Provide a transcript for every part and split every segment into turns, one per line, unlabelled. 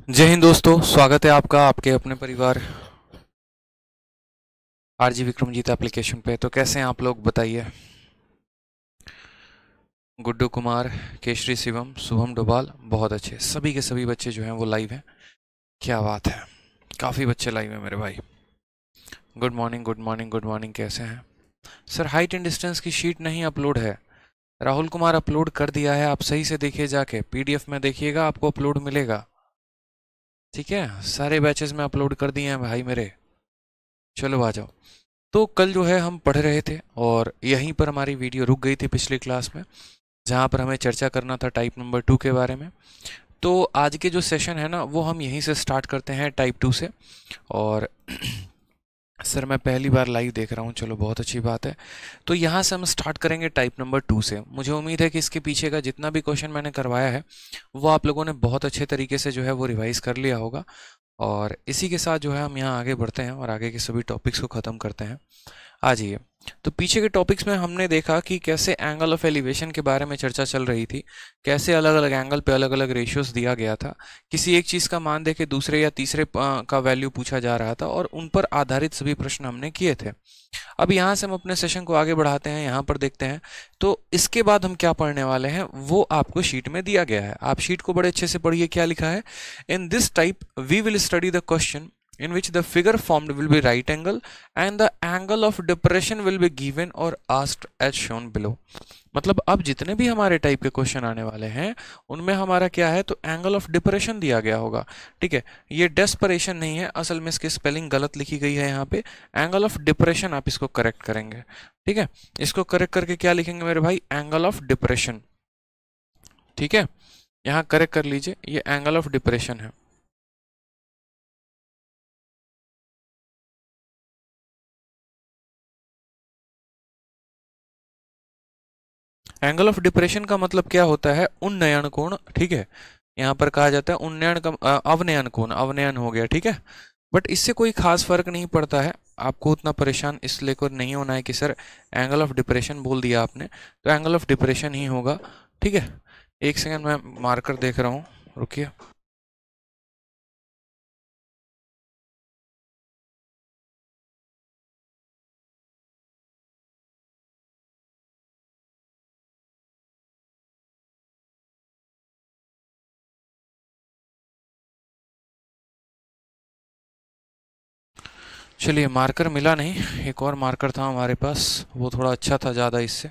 जय हिंद दोस्तों, स्वागत है आपका आपके अपने परिवार आरजी विक्रमजीत एप्लीकेशन पे। तो कैसे हैं आप लोग, बताइए। गुड्डू कुमार, केशरी शिवम, शुभम डोभाल, बहुत अच्छे। सभी के सभी बच्चे जो हैं वो लाइव हैं। क्या बात है, काफ़ी बच्चे लाइव हैं मेरे भाई। Good morning, good morning, good morning. कैसे हैं सर? हाइट एंड डिस्टेंस की शीट नहीं अपलोड है। राहुल कुमार अपलोड कर दिया है, आप सही से देखिए, जाके पीडीएफ में देखिएगा, आपको अपलोड मिलेगा। ठीक है, सारे बैचेस में अपलोड कर दिए हैं भाई मेरे। चलो आ जाओ। तो कल जो है हम पढ़ रहे थे और यहीं पर हमारी वीडियो रुक गई थी पिछली क्लास में, जहाँ पर हमें चर्चा करना था टाइप नंबर 2 के बारे में। तो आज के जो सेशन है ना, वो हम यहीं से स्टार्ट करते हैं टाइप 2 से। और सर मैं पहली बार लाइव देख रहा हूँ, चलो बहुत अच्छी बात है। तो यहाँ से हम स्टार्ट करेंगे टाइप नंबर 2 से। मुझे उम्मीद है कि इसके पीछे का जितना भी क्वेश्चन मैंने करवाया है वो आप लोगों ने बहुत अच्छे तरीके से जो है वो रिवाइज कर लिया होगा। और इसी के साथ जो है हम यहाँ आगे बढ़ते हैं और आगे के सभी टॉपिक्स को ख़त्म करते हैं। आ जाइए। तो पीछे के टॉपिक्स में हमने देखा कि कैसे एंगल ऑफ एलिवेशन के बारे में चर्चा चल रही थी, कैसे अलग अलग एंगल पे अलग अलग रेशियोज दिया गया था, किसी एक चीज़ का मान देके दूसरे या तीसरे का वैल्यू पूछा जा रहा था और उन पर आधारित सभी प्रश्न हमने किए थे। अब यहाँ से हम अपने सेशन को आगे बढ़ाते हैं, यहाँ पर देखते हैं। तो इसके बाद हम क्या पढ़ने वाले हैं वो आपको शीट में दिया गया है। आप शीट को बड़े अच्छे से पढ़िए, क्या लिखा है। In this type we will study the question in which the figure formed will be right angle and the angle of depression will be given or asked as shown below। मतलब अब जितने भी हमारे टाइप के question आने वाले हैं उनमें हमारा क्या है, तो एंगल ऑफ डिप्रेशन दिया गया होगा। ठीक है, ये डेस्परेशन नहीं है, असल में इसकी स्पेलिंग गलत लिखी गई है यहाँ पे। एंगल ऑफ डिप्रेशन आप इसको करेक्ट करेंगे। ठीक है, इसको करेक्ट करके क्या लिखेंगे मेरे भाई, एंगल ऑफ डिप्रेशन। ठीक है, यहाँ करेक्ट कर लीजिए, ये एंगल ऑफ डिप्रेशन है। एंगल ऑफ डिप्रेशन का मतलब क्या होता है, उन्नयन कोण। ठीक है, यहाँ पर कहा जाता है उन्नयन का अवनयन कोण, अवनयन हो गया। ठीक है, बट इससे कोई खास फर्क नहीं पड़ता है। आपको उतना परेशान इसलिए को नहीं होना है कि सर एंगल ऑफ डिप्रेशन बोल दिया आपने, तो एंगल ऑफ डिप्रेशन ही होगा। ठीक है, एक सेकंड मैं मार्कर देख रहा हूँ, रुकिए। चलिए, मार्कर मिला नहीं, एक और मार्कर था हमारे पास, वो थोड़ा अच्छा था ज़्यादा, इससे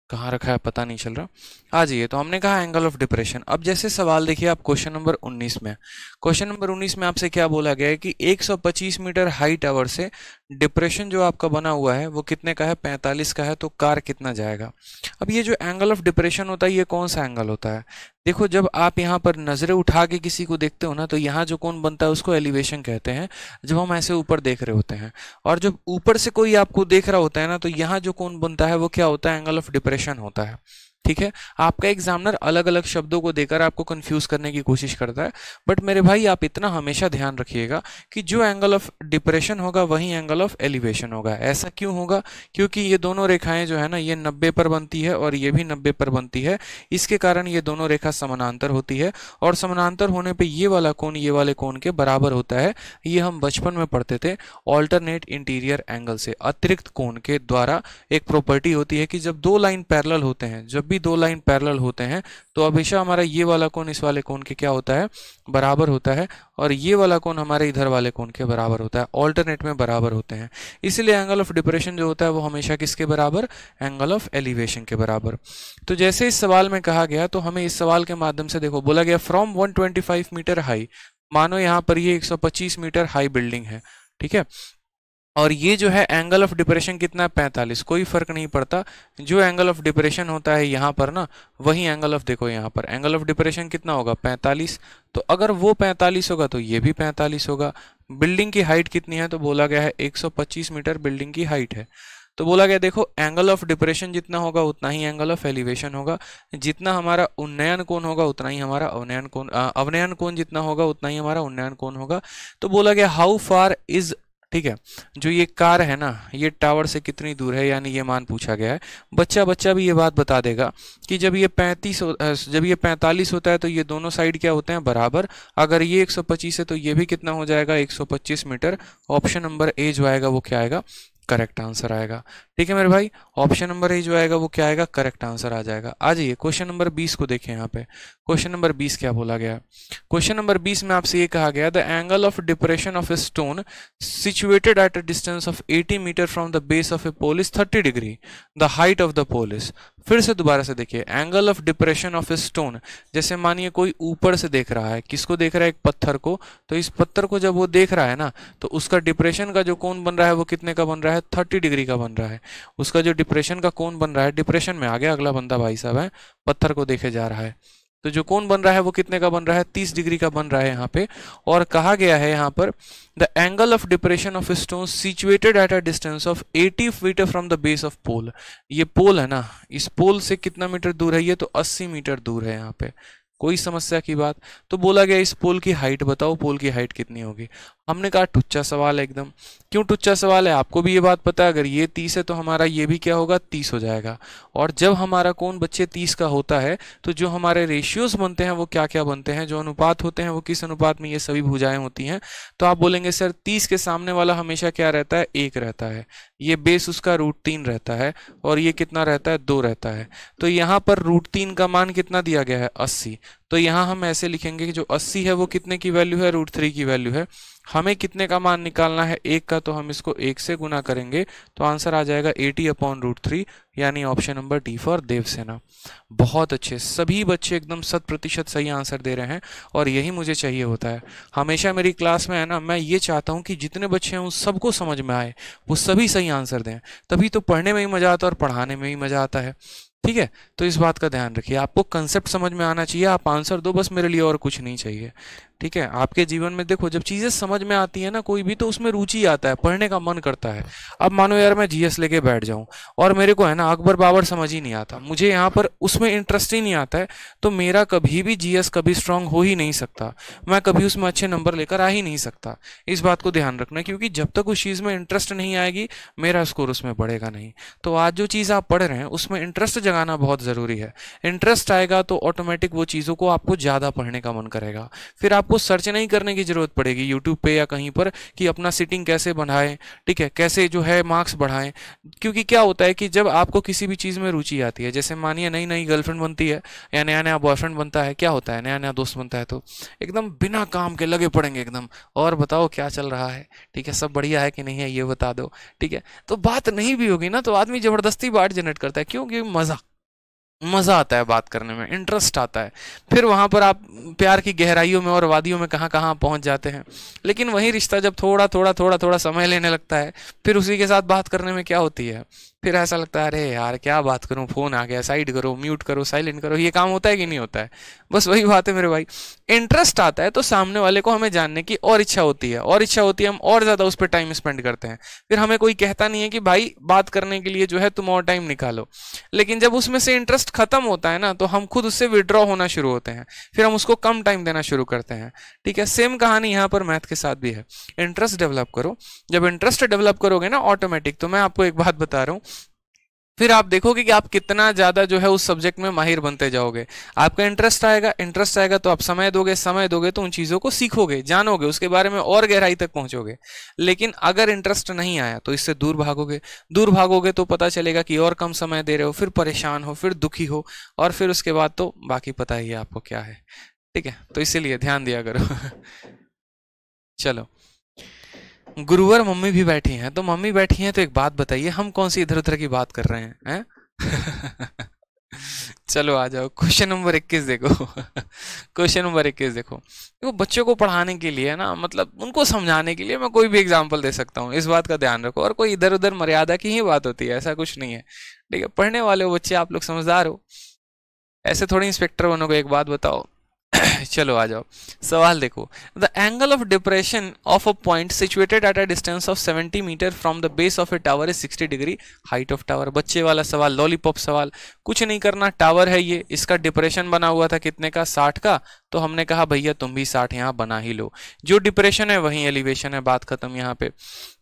कहाँ रखा है पता नहीं चल रहा। आ जाइए, तो हमने कहा एंगल ऑफ डिप्रेशन। अब जैसे सवाल देखिए आप क्वेश्चन नंबर 19 में। क्वेश्चन नंबर 19 में आपसे क्या बोला गया है कि 125 मीटर हाई टावर से डिप्रेशन जो आपका बना हुआ है वो कितने का है, 45 का है, तो कार कितना जाएगा। अब ये जो एंगल ऑफ डिप्रेशन होता है ये कौन सा एंगल होता है। देखो, जब आप यहाँ पर नजरें उठा के किसी को देखते हो ना, तो यहाँ जो कोण बनता है उसको एलिवेशन कहते हैं, जब हम ऐसे ऊपर देख रहे होते हैं। और जब ऊपर से कोई आपको देख रहा होता है ना, तो यहाँ जो कोण बनता है वो क्या होता है, एंगल ऑफ डिप्रेशन होता है। ठीक है, आपका एग्जामिनर अलग अलग शब्दों को देकर आपको कंफ्यूज करने की कोशिश करता है, बट मेरे भाई आप इतना हमेशा ध्यान रखिएगा कि जो एंगल ऑफ डिप्रेशन होगा वही एंगल ऑफ एलिवेशन होगा। ऐसा क्यों होगा, क्योंकि ये दोनों रेखाएं जो है ना, ये 90 पर बनती है और ये भी 90 पर बनती है। इसके कारण ये दोनों रेखा समानांतर होती है, और समानांतर होने पे ये वाला कोण ये वाले कोण के बराबर होता है। ये हम बचपन में पढ़ते थे, ऑल्टरनेट इंटीरियर एंगल से, अतिरिक्त कोण के द्वारा एक प्रॉपर्टी होती है कि जब दो लाइन पैरेलल होते हैं, जब भी दो लाइन पैरेलल होते हैं, तो हमेशा हमारा ये वाला कोण इस वाले कोण के क्या होता है, बराबर होता है, और ये वाला कोण हमारे इधर वाले कोण के बराबर होता है, ऑल्टरनेट में बराबर होते हैं। इसलिए एंगल ऑफ डिप्रेशन जो होता है वो हमेशा किसके बराबर, एंगल ऑफ एलिवेशन के बराबर। तो जैसे इस सवाल में कहा गया, तो हमें इस सवाल के माध्यम से देखो बोला गया फ्रॉम 125 मीटर हाई, मानो यहाँ पर ये 125 मीटर हाई बिल्डिंग है। ठीक है, और ये जो है एंगल ऑफ डिप्रेशन कितना है, 45। कोई फर्क नहीं पड़ता, जो एंगल ऑफ डिप्रेशन होता है यहाँ पर ना, वही एंगल ऑफ, देखो यहाँ पर एंगल ऑफ डिप्रेशन कितना होगा, 45। तो अगर वो 45 होगा तो ये भी 45 होगा। बिल्डिंग की हाइट कितनी है, तो बोला गया है 125 मीटर बिल्डिंग की हाइट है। तो बोला गया देखो, एंगल ऑफ डिप्रेशन जितना होगा उतना ही एंगल ऑफ एलिवेशन होगा, जितना हमारा उन्नयन कोण होगा उतना ही हमारा अवनयन कोण, अवनयन कोण जितना होगा उतना ही हमारा उन्नयन कोण होगा। तो बोला गया हाउ फार इज ठीक है। जो ये कार है ना, ये टावर से कितनी दूर है, यानी ये मान पूछा गया है। बच्चा बच्चा भी ये बात बता देगा कि जब ये 45 होता है तो ये दोनों साइड क्या होते हैं, बराबर। अगर ये 125 है तो ये भी कितना हो जाएगा, 125 मीटर। ऑप्शन नंबर ए जो आएगा वो क्या आएगा, करेक्ट आंसर आएगा। ठीक है मेरे भाई, ऑप्शन नंबर ए जो आएगा वो क्या आएगा, करेक्ट आंसर आ जाएगा। आ जाइए क्वेश्चन नंबर 20 को देखें। यहाँ पे क्वेश्चन नंबर 20 क्या बोला गया है। क्वेश्चन नंबर 20 में आपसे ये कहा गया, the angle of depression of a stone situated at a distance of 80 metre from the base of a pole is 30 degree, the height of the pole is. फिर से दोबारा से देखिए, angle of depression of a stone, जैसे मानिए कोई ऊपर से देख रहा है, किसको देख रहा है, एक पत्थर को। तो इस पत्थर को जब वो देख रहा है ना, तो उसका डिप्रेशन का जो कोण बन रहा है वो कितने का बन रहा है, 30 डिग्री का बन रहा है। उसका जो डिप्रेशन का कोण बन रहा है, डिप्रेशन में आ गया अगला बंदा भाई साहब है, पत्थर को देखे जा रहा है, तो जो कोण बन रहा है वो कितने का बन रहा है, 30 डिग्री का बन रहा है यहाँ पे। और कहा गया है यहाँ पर, the angle of depression of stone situated at a distance of 80 metre from the base of pole. ये पोल है ना, इस पोल से कितना मीटर दूर है, ये तो 80 मीटर दूर है यहाँ पे। कोई समस्या की बात। तो बोला गया इस पोल की हाइट बताओ, पोल की हाइट कितनी होगी। हमने कहा टुच्चा सवाल है एकदम। क्यों टुच्चा सवाल है, आपको भी ये बात पता है, अगर ये 30 है तो हमारा ये भी क्या होगा, 30 हो जाएगा। और जब हमारा कोण बच्चे 30 का होता है तो जो हमारे रेशियोज बनते हैं वो क्या क्या बनते हैं, जो अनुपात होते हैं वो किस अनुपात में ये सभी भुजाएं होती हैं। तो आप बोलेंगे सर 30 के सामने वाला हमेशा क्या रहता है, 1 रहता है। ये बेस उसका √3 रहता है और ये कितना रहता है, 2 रहता है। तो यहाँ पर √3 का मान कितना दिया गया है, 80। तो यहाँ हम ऐसे लिखेंगे कि जो 80 है वो कितने की वैल्यू है, √3 की वैल्यू है। हमें कितने का मान निकालना है, 1 का, तो हम इसको 1 से गुना करेंगे तो आंसर आ जाएगा 80/√3, यानी option number D for Devasena. बहुत अच्छे, सभी बच्चे एकदम 100% सही आंसर दे रहे हैं और यही मुझे चाहिए होता है। हमेशा मेरी क्लास में है ना, मैं ये चाहता हूँ कि जितने बच्चे हैं उन सबको समझ में आए, वो सभी सही आंसर दें, तभी तो पढ़ने में ही मजा आता है और पढ़ाने में ही मजा आता है। ठीक है, तो इस बात का ध्यान रखिए, आपको कंसेप्ट समझ में आना चाहिए, आप आंसर दो बस, मेरे लिए और कुछ नहीं चाहिए। ठीक है, आपके जीवन में देखो जब चीजें समझ में आती है ना कोई भी, तो उसमें रुचि आता है, पढ़ने का मन करता है। अब मानो यार मैं जीएस लेके बैठ जाऊं और मेरे को है ना अकबर बाबर समझ ही नहीं आता, मुझे यहाँ पर उसमें इंटरेस्ट ही नहीं आता है, तो मेरा कभी भी जीएस कभी स्ट्रांग हो ही नहीं सकता, मैं कभी उसमें अच्छे नंबर लेकर आ ही नहीं सकता। इस बात को ध्यान रखना, क्योंकि जब तक उस चीज में इंटरेस्ट नहीं आएगी मेरा स्कोर उसमें बढ़ेगा नहीं। तो आज जो चीज आप पढ़ रहे हैं उसमें इंटरेस्ट जगाना बहुत जरूरी है। इंटरेस्ट आएगा तो ऑटोमेटिक वो चीजों को आपको ज्यादा पढ़ने का मन करेगा, फिर आपको सर्च नहीं करने की जरूरत पड़ेगी यूट्यूब पे या कहीं पर कि अपना सिटिंग कैसे बढ़ाएं, ठीक है, कैसे जो है मार्क्स बढ़ाएं। क्योंकि क्या होता है कि जब आपको किसी भी चीज में रुचि आती है, जैसे मानिए नई नई गर्लफ्रेंड बनती है या नया नया बॉयफ्रेंड बनता है, क्या होता है, नया नया दोस्त बनता है, तो एकदम बिना काम के लगे पड़ेंगे एकदम, और बताओ क्या चल रहा है, ठीक है, सब बढ़िया है कि नहीं है ये बता दो। ठीक है, तो बात नहीं भी होगी ना तो आदमी जबरदस्ती बात जनरेट करता है, क्योंकि मजा आता है बात करने में, इंटरेस्ट आता है। फिर वहां पर आप प्यार की गहराइयों में और वादियों में कहाँ कहाँ पहुंच जाते हैं। लेकिन वही रिश्ता जब थोड़ा थोड़ा थोड़ा थोड़ा समय लेने लगता है, फिर उसी के साथ बात करने में क्या होती है, फिर ऐसा लगता है अरे यार क्या बात करूं, फोन आ गया, साइड करो, म्यूट करो, साइलेंट करो, ये काम होता है कि नहीं होता है। बस वही बात है मेरे भाई, इंटरेस्ट आता है तो सामने वाले को हमें जानने की और इच्छा होती है, और इच्छा होती है हम और ज्यादा उस पर टाइम स्पेंड करते हैं। फिर हमें कोई कहता नहीं है कि भाई बात करने के लिए जो है तुम और टाइम निकालो, लेकिन जब उसमें से इंटरेस्ट खत्म होता है ना तो हम खुद उससे विड्रॉ होना शुरू होते हैं, फिर हम उसको कम टाइम देना शुरू करते हैं। ठीक है, सेम कहानी यहाँ पर मैथ के साथ भी है। इंटरेस्ट डेवलप करो, जब इंटरेस्ट डेवलप करोगे ना ऑटोमेटिक, तो मैं आपको एक बात बता रहा हूँ, फिर आप देखोगे कि आप कितना ज्यादा जो है उस सब्जेक्ट में माहिर बनते जाओगे। आपका इंटरेस्ट आएगा, इंटरेस्ट आएगा तो आप समय दोगे, समय दोगे तो उन चीजों को सीखोगे, जानोगे, उसके बारे में और गहराई तक पहुंचोगे। लेकिन अगर इंटरेस्ट नहीं आया तो इससे दूर भागोगे, दूर भागोगे तो पता चलेगा कि और कम समय दे रहे हो, फिर परेशान हो, फिर दुखी हो, और फिर उसके बाद तो बाकी पता ही है आपको क्या है। ठीक है, तो इसीलिए ध्यान दिया करो। चलो, गुरुवर मम्मी भी बैठी हैं, तो मम्मी बैठी हैं तो एक बात बताइए, हम कौन सी इधर उधर की बात कर रहे हैं? चलो आ जाओ, क्वेश्चन नंबर 21 देखो। क्वेश्चन नंबर 21 देखो, देखो बच्चों को पढ़ाने के लिए ना, मतलब उनको समझाने के लिए मैं कोई भी एग्जांपल दे सकता हूँ, इस बात का ध्यान रखो, और कोई इधर उधर मर्यादा की ही बात होती है, ऐसा कुछ नहीं है। ठीक है, पढ़ने वाले हो बच्चे, आप लोग समझदार हो, ऐसे थोड़ी इंस्पेक्टर बनोगे। एक बात बताओ, चलो आ जाओ, सवाल देखो। The angle of depression of a point situated at a distance of 70 meter from the base of a tower is 60 degree, height of tower. बच्चे वाला सवाल, लॉलीपॉप सवाल, कुछ नहीं करना, टावर है ये, इसका डिप्रेशन बना हुआ था कितने का, 60 का, तो हमने कहा भैया तुम भी 60 यहाँ बना ही लो, जो डिप्रेशन है वही एलिवेशन है, बात खत्म। यहाँ पे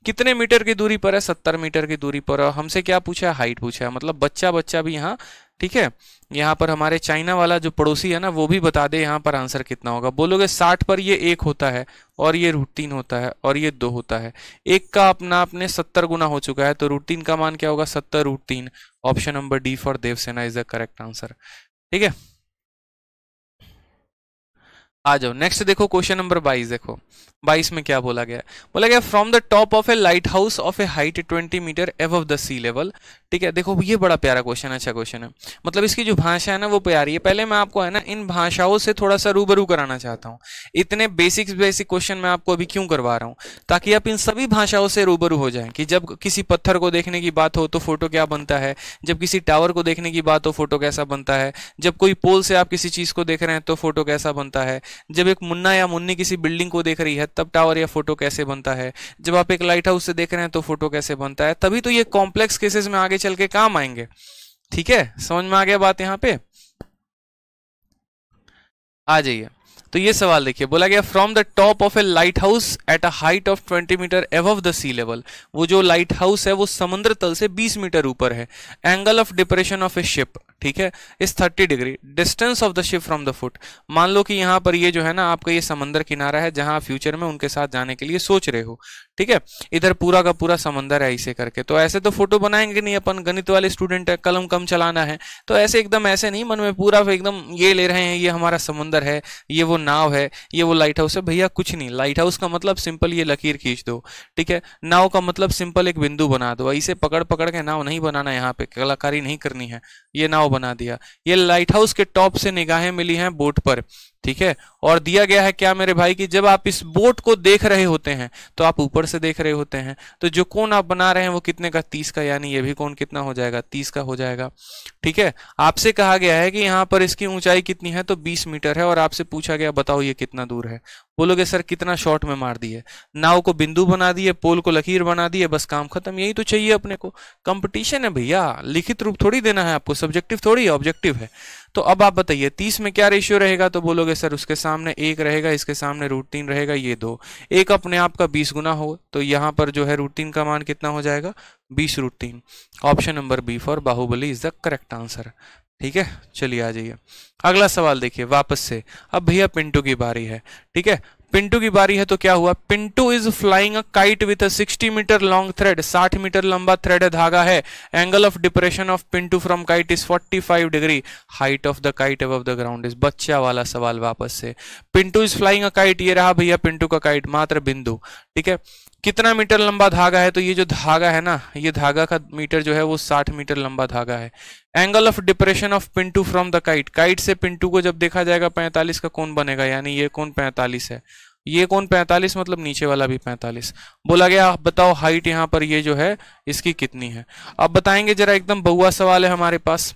कितने मीटर की दूरी पर है, 70 मीटर की दूरी पर, और हमसे क्या पूछा है, हाइट पूछा है, मतलब बच्चा बच्चा भी यहाँ, ठीक है। यहाँ पर हमारे चाइना वाला जो पड़ोसी है ना, वो भी बता दे यहाँ पर आंसर कितना होगा। बोलोगे 60 पर ये 1 होता है, और ये √3 होता है, और ये 2 होता है, 1 का अपना अपने 70 गुना हो चुका है, तो √3 का मान क्या होगा, 70√3। Option number D for Devasena is the correct answer, ठीक है। आ जाओ नेक्स्ट, देखो क्वेश्चन नंबर 22। देखो 22 में क्या बोला गया, बोला गया from the top of a light house of a height 20 meter above the sea level, ठीक है। देखो ये बड़ा प्यारा क्वेश्चन, अच्छा क्वेश्चन है, मतलब इसकी जो भाषा है ना वो प्यारी है। पहले मैं आपको है ना इन भाषाओं से थोड़ा सा रूबरू कराना चाहता हूँ। इतने बेसिक क्वेश्चन मैं आपको अभी क्यों करवा रहा हूँ, ताकि आप इन सभी भाषाओं से रूबरू हो जाएं कि जब किसी पत्थर को देखने की बात हो तो फोटो क्या बनता है, जब किसी टावर को देखने की बात हो फोटो कैसा बनता है, जब कोई पोल से आप किसी चीज को देख रहे हैं तो फोटो कैसा बनता है, जब एक मुन्ना या मुन्नी किसी बिल्डिंग को देख रही है तब टावर या फोटो कैसे बनता है, जब आप एक लाइट हाउस से देख रहे हैं तो फोटो कैसे बनता है। तभी तो ये कॉम्प्लेक्स केसेस में आगे चल के काम आएंगे, ठीक है। समझ में आ गया बात, यहां पे आ जाइए। तो ये सवाल देखिए, बोला गया from the top of a light house at a height of 20 meter above the sea level, वो जो लाइट हाउस है वो समुद्र तल से 20 मीटर ऊपर है। Angle of depression of A ship, ठीक है, इस 30 degree, distance of the ship from the foot. मान लो कि यहाँ पर ये जो है ना आपका ये समंदर किनारा है जहां फ्यूचर में उनके साथ जाने के लिए सोच रहे हो, ठीक है। इधर पूरा का पूरा समंदर है ऐसे करके, तो ऐसे तो फोटो बनाएंगे नहीं अपन, गणित वाले स्टूडेंट है, कलम कम चलाना है, तो ऐसे एकदम ऐसे नहीं मन में पूरा एकदम ये ले रहे हैं, ये हमारा समंदर है, ये वो नाव है, ये वो लाइट हाउस है। भैया कुछ नहीं, लाइट हाउस का मतलब सिंपल ये लकीर खींच दो, ठीक है। नाव का मतलब सिंपल एक बिंदु बना दो, ऐसे पकड़ पकड़ के नाव नहीं बनाना, यहाँ पे कलाकारी नहीं करनी है। ये नाव बना दिया, ये लाइट हाउस के टॉप से निगाहें मिली हैं बोट पर, ठीक है। और दिया गया है क्या मेरे भाई कि जब आप इस बोट को देख रहे होते हैं तो आप ऊपर से देख रहे होते हैं, तो जो कोण आप बना रहे हैं वो कितने का, 30 का, यानी ये भी कोण कितना हो जाएगा, 30 का हो जाएगा, ठीक है। आपसे कहा गया है कि यहाँ पर इसकी ऊंचाई कितनी है, तो 20 मीटर है, और आपसे पूछा गया बताओ ये कितना दूर है। बोलोगे सर कितना शॉर्ट में मार दिए, नाव को बिंदु बना दिए, पोल को लकीर बना दिए, बस काम खत्म। यही तो चाहिए अपने को, कंपटीशन है भैया, लिखित रूप थोड़ी देना है आपको, सब्जेक्टिव थोड़ी ऑब्जेक्टिव है। तो अब आप बताइए 30 में क्या रेशियो रहेगा, तो बोलोगे सर उसके सामने 1 रहेगा, इसके सामने √3 रहेगा, ये 2, एक अपने आप का 20 गुना हो, तो यहाँ पर जो है √3 का मान कितना हो जाएगा, 20√3। Option number B for Baahubali is the correct answer, ठीक है। चलिए आ जाइए अगला सवाल देखिए वापस से। अब भैया पिंटू की बारी है, ठीक है, पिंटू की बारी है। तो क्या हुआ, Pintu is flying a kite with a 60 meter long thread, 60 meter लंबा थ्रेड धागा है। Angle of depression of Pintu from kite is 45 degree, height of the kite above the ground is. बच्चा वाला सवाल वापस से, Pintu is flying a kite, ये रहा भैया पिंटू का काइट, मात्र बिंदु, ठीक है। कितना मीटर लंबा धागा है, तो ये जो धागा है ना, ये धागा का मीटर जो है वो 60 मीटर लंबा धागा है। Angle of depression of Pintu from the kite, kite से पिंटू को जब देखा जाएगा 45 का कोण बनेगा, यानी ये कोण 45 है, ये कोण 45 मतलब नीचे वाला भी 45। बोला गया आप बताओ हाइट यहाँ पर ये जो है इसकी कितनी है। अब बताएंगे जरा, एकदम बहुआ सवाल है हमारे पास,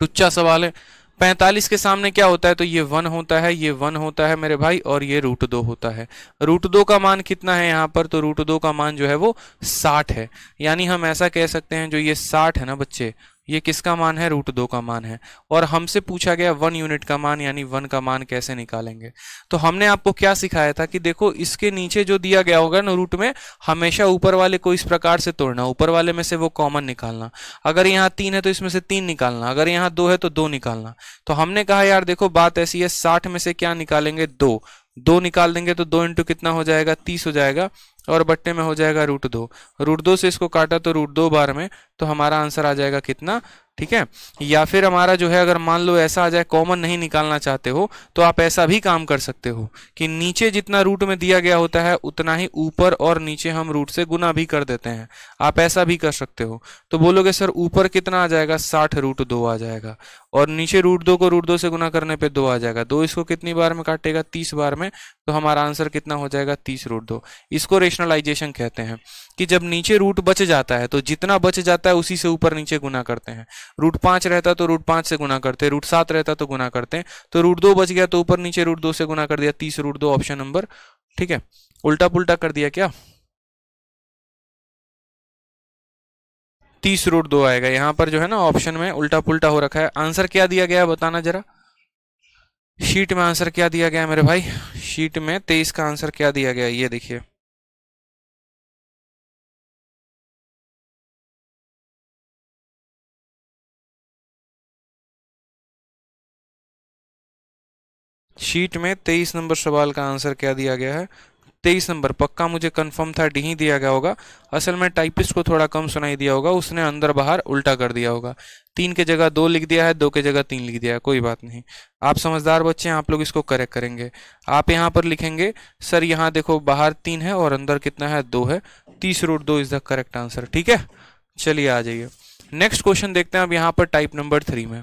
टुच्चा सवाल है। 45 के सामने क्या होता है, तो ये 1 होता है, ये 1 होता है मेरे भाई, और ये √2 होता है। √2 का मान कितना है यहाँ पर, तो √2 का मान जो है वो 60 है। यानी हम ऐसा कह सकते हैं जो ये 60 है ना बच्चे, ये किसका मान है, √2 का मान है। और हमसे पूछा गया 1 यूनिट का मान, यानी 1 का मान कैसे निकालेंगे। तो हमने आपको क्या सिखाया था कि देखो इसके नीचे जो दिया गया होगा ना रूट में, हमेशा ऊपर वाले को इस प्रकार से तोड़ना, ऊपर वाले में से वो कॉमन निकालना। अगर यहाँ 3 है तो इसमें से 3 निकालना, अगर यहाँ 2 है तो 2 निकालना। तो हमने कहा यार देखो बात ऐसी है, 60 में से क्या निकालेंगे, 2 निकाल देंगे, तो 2 इंटू कितना हो जाएगा, 30 हो जाएगा, और बट्टे में हो जाएगा √2। √2 से इसको काटा तो √2 बार में, तो हमारा आंसर आ जाएगा कितना, ठीक है। या फिर हमारा जो है, अगर मान लो ऐसा आ जाए, कॉमन नहीं निकालना चाहते हो तो आप ऐसा भी काम कर सकते हो कि नीचे जितना रूट में दिया गया होता है उतना ही ऊपर और नीचे हम रूट से गुना भी कर देते हैं, आप ऐसा भी कर सकते हो। तो बोलोगे सर ऊपर कितना आ जाएगा, 60 √2 आ जाएगा, और नीचे √2 को √2 से गुना करने पे 2 आ जाएगा। 2 इसको कितनी बार में काटेगा, 30 बार में, तो हमारा आंसर कितना हो जाएगा 30√2। इसको रेशनलाइजेशन कहते हैं कि जब नीचे रूट बच जाता है तो जितना बच जाता है उसी से ऊपर नीचे गुना करते हैं। √5 रहता तो √5 से गुना करते, √7 रहता तो गुना करते, तो √2 बच गया तो ऊपर नीचे √2 से गुना कर दिया, 30√2 ऑप्शन नंबर। ठीक है, उल्टा पुल्टा कर दिया क्या? 30√2 आएगा यहाँ पर, जो है ना ऑप्शन में उल्टा पुल्टा हो रखा है। आंसर क्या दिया गया है बताना जरा, शीट में आंसर क्या दिया गया है मेरे भाई? शीट में 23 का आंसर क्या दिया गया है, ये देखिए। शीट में 23 नंबर सवाल का आंसर क्या दिया गया है? 23 नंबर पक्का मुझे कंफर्म था डी ही दिया गया होगा। असल में टाइपिस्ट को थोड़ा कम सुनाई दिया होगा, उसने अंदर बाहर उल्टा कर दिया होगा। 3 के जगह 2 लिख दिया है, 2 के जगह 3 लिख दिया है, कोई बात नहीं। आप समझदार बच्चे हैं, आप लोग इसको करेक्ट करेंगे। आप यहाँ पर लिखेंगे सर यहाँ देखो बाहर 3 है और अंदर कितना है 2 है, 30√2 इज द करेक्ट आंसर। ठीक है, चलिए आ जाइए नेक्स्ट क्वेश्चन देखते हैं अब यहाँ पर टाइप नंबर 3 में।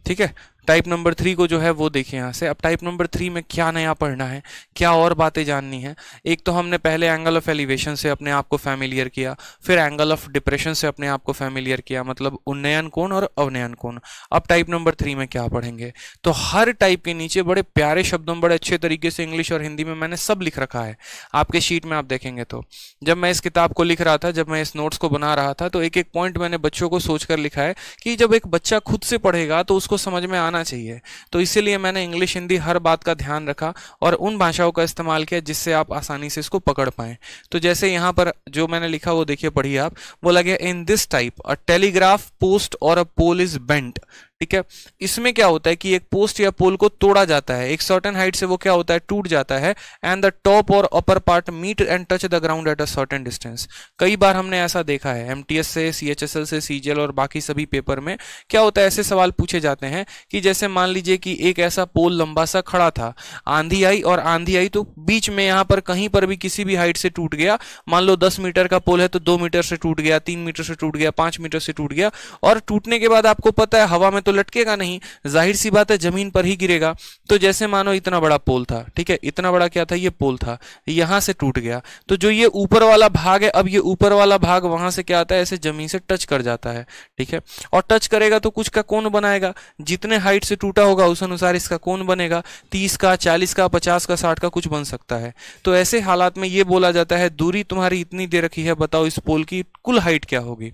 ठीक है, टाइप नंबर 3 को जो है वो देखिए यहाँ से। अब टाइप नंबर 3 में क्या नया पढ़ना है, क्या और बातें जाननी है? एक तो हमने पहले एंगल ऑफ एलिवेशन से अपने आप को फैमिलियर किया, फिर एंगल ऑफ डिप्रेशन से अपने आप को फैमिलियर किया, मतलब उन्नयन कोण और अवनयन कोण। अब टाइप नंबर 3 में क्या पढ़ेंगे? तो हर टाइप के नीचे बड़े प्यारे शब्दों में बड़े अच्छे तरीके से इंग्लिश और हिंदी में मैंने सब लिख रखा है। आपके शीट में आप देखेंगे तो जब मैं इस किताब को लिख रहा था, जब मैं इस नोट्स को बना रहा था, तो एक एक पॉइंट मैंने बच्चों को सोचकर लिखा है कि जब एक बच्चा खुद से पढ़ेगा तो उसको समझ में आना चाहिए। तो इसीलिए मैंने इंग्लिश हिंदी हर बात का ध्यान रखा और उन भाषाओं का इस्तेमाल किया जिससे आप आसानी से इसको पकड़ पाएं। तो जैसे यहाँ पर जो मैंने लिखा वो देखिए, पढ़िए आप। बोला गया इन this type a telegraph post और अ पोल इज बेंट। ठीक है, इसमें क्या होता है कि एक पोस्ट या पोल को तोड़ा जाता है, एक सर्टेन हाइट से वो क्या होता है टूट जाता है। एंड द टॉप और upper part meet and touch the ground at a certain distance. कई बार हमने ऐसा देखा है एमटीएस से, सीएचएसएल से, सीजीएल और बाकी सभी पेपर में क्या होता है, ऐसे सवाल पूछे जाते हैं कि जैसे मान लीजिए कि एक ऐसा पोल लंबा सा खड़ा था, आंधी आई और आंधी आई तो बीच में यहाँ पर कहीं पर भी किसी भी हाइट से टूट गया। मान लो 10 मीटर का पोल है तो 2 मीटर से टूट गया, 3 मीटर से टूट गया, 5 मीटर से टूट गया। और टूटने के बाद आपको पता है हवा में तो लटकेगा नहीं, जाहिर सी बात है जमीन पर ही गिरेगा। तो जैसे मानो इतना बड़ा पोल था, ठीक है, इतना बड़ा क्या था, ये पोल था, यहां से टूट गया। तो जो ये ऊपर वाला भाग है, अब ये ऊपर वाला भाग वहां से क्या आता है, ऐसे जमीन से टच कर जाता है। ठीक है, और टच करेगा तो कुछ का कोण बनाएगा, जितने हाइट से टूटा होगा उस अनुसार इसका कोण बनेगा, 30 का, 40 का, 50 का, 60 का कुछ बन सकता है। तो ऐसे हालात में ये बोला जाता है दूरी तुम्हारी इतनी दे रखी है, बताओ इस पोल की कुल हाइट क्या होगी।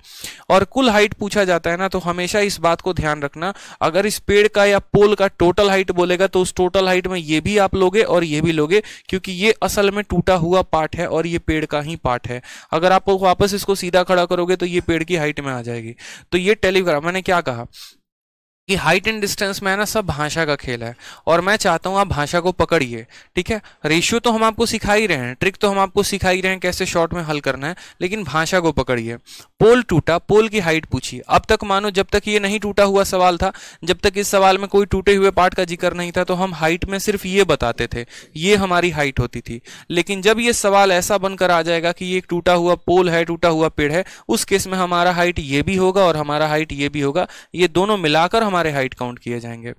और कुल हाइट पूछा जाता है ना, तो हमेशा इस बात को ध्यान रखना, अगर इस पेड़ का या पोल का टोटल हाइट बोलेगा तो उस टोटल हाइट में ये भी आप लोगे और ये भी लोगे, क्योंकि ये असल में टूटा हुआ पार्ट है और ये पेड़ का ही पार्ट है। अगर आप वापस इसको सीधा खड़ा करोगे तो ये पेड़ की हाइट में आ जाएगी। तो ये टेलीग्राम, मैंने क्या कहा कि हाइट एंड डिस्टेंस में है ना सब भाषा का खेल है, और मैं चाहता हूं आप भाषा को पकड़िए। ठीक है, रेशियो तो हम आपको सिखा ही रहे हैं, ट्रिक तो हम आपको सिखा ही रहे हैं कैसे शॉर्ट में हल करना है, लेकिन भाषा को पकड़िए। पोल टूटा, पोल की हाइट पूछी। अब तक मानो जब तक ये नहीं टूटा हुआ सवाल था, जब तक इस सवाल में कोई टूटे हुए पार्ट का जिक्र नहीं था, तो हम हाइट में सिर्फ ये बताते थे, ये हमारी हाइट होती थी। लेकिन जब ये सवाल ऐसा बनकर आ जाएगा कि ये एक टूटा हुआ पोल है, टूटा हुआ पेड़ है, उस केस में हमारा हाइट ये भी होगा और हमारा हाइट ये भी होगा, ये दोनों मिलाकर हमारे हाइट काउंट किए जाएंगे।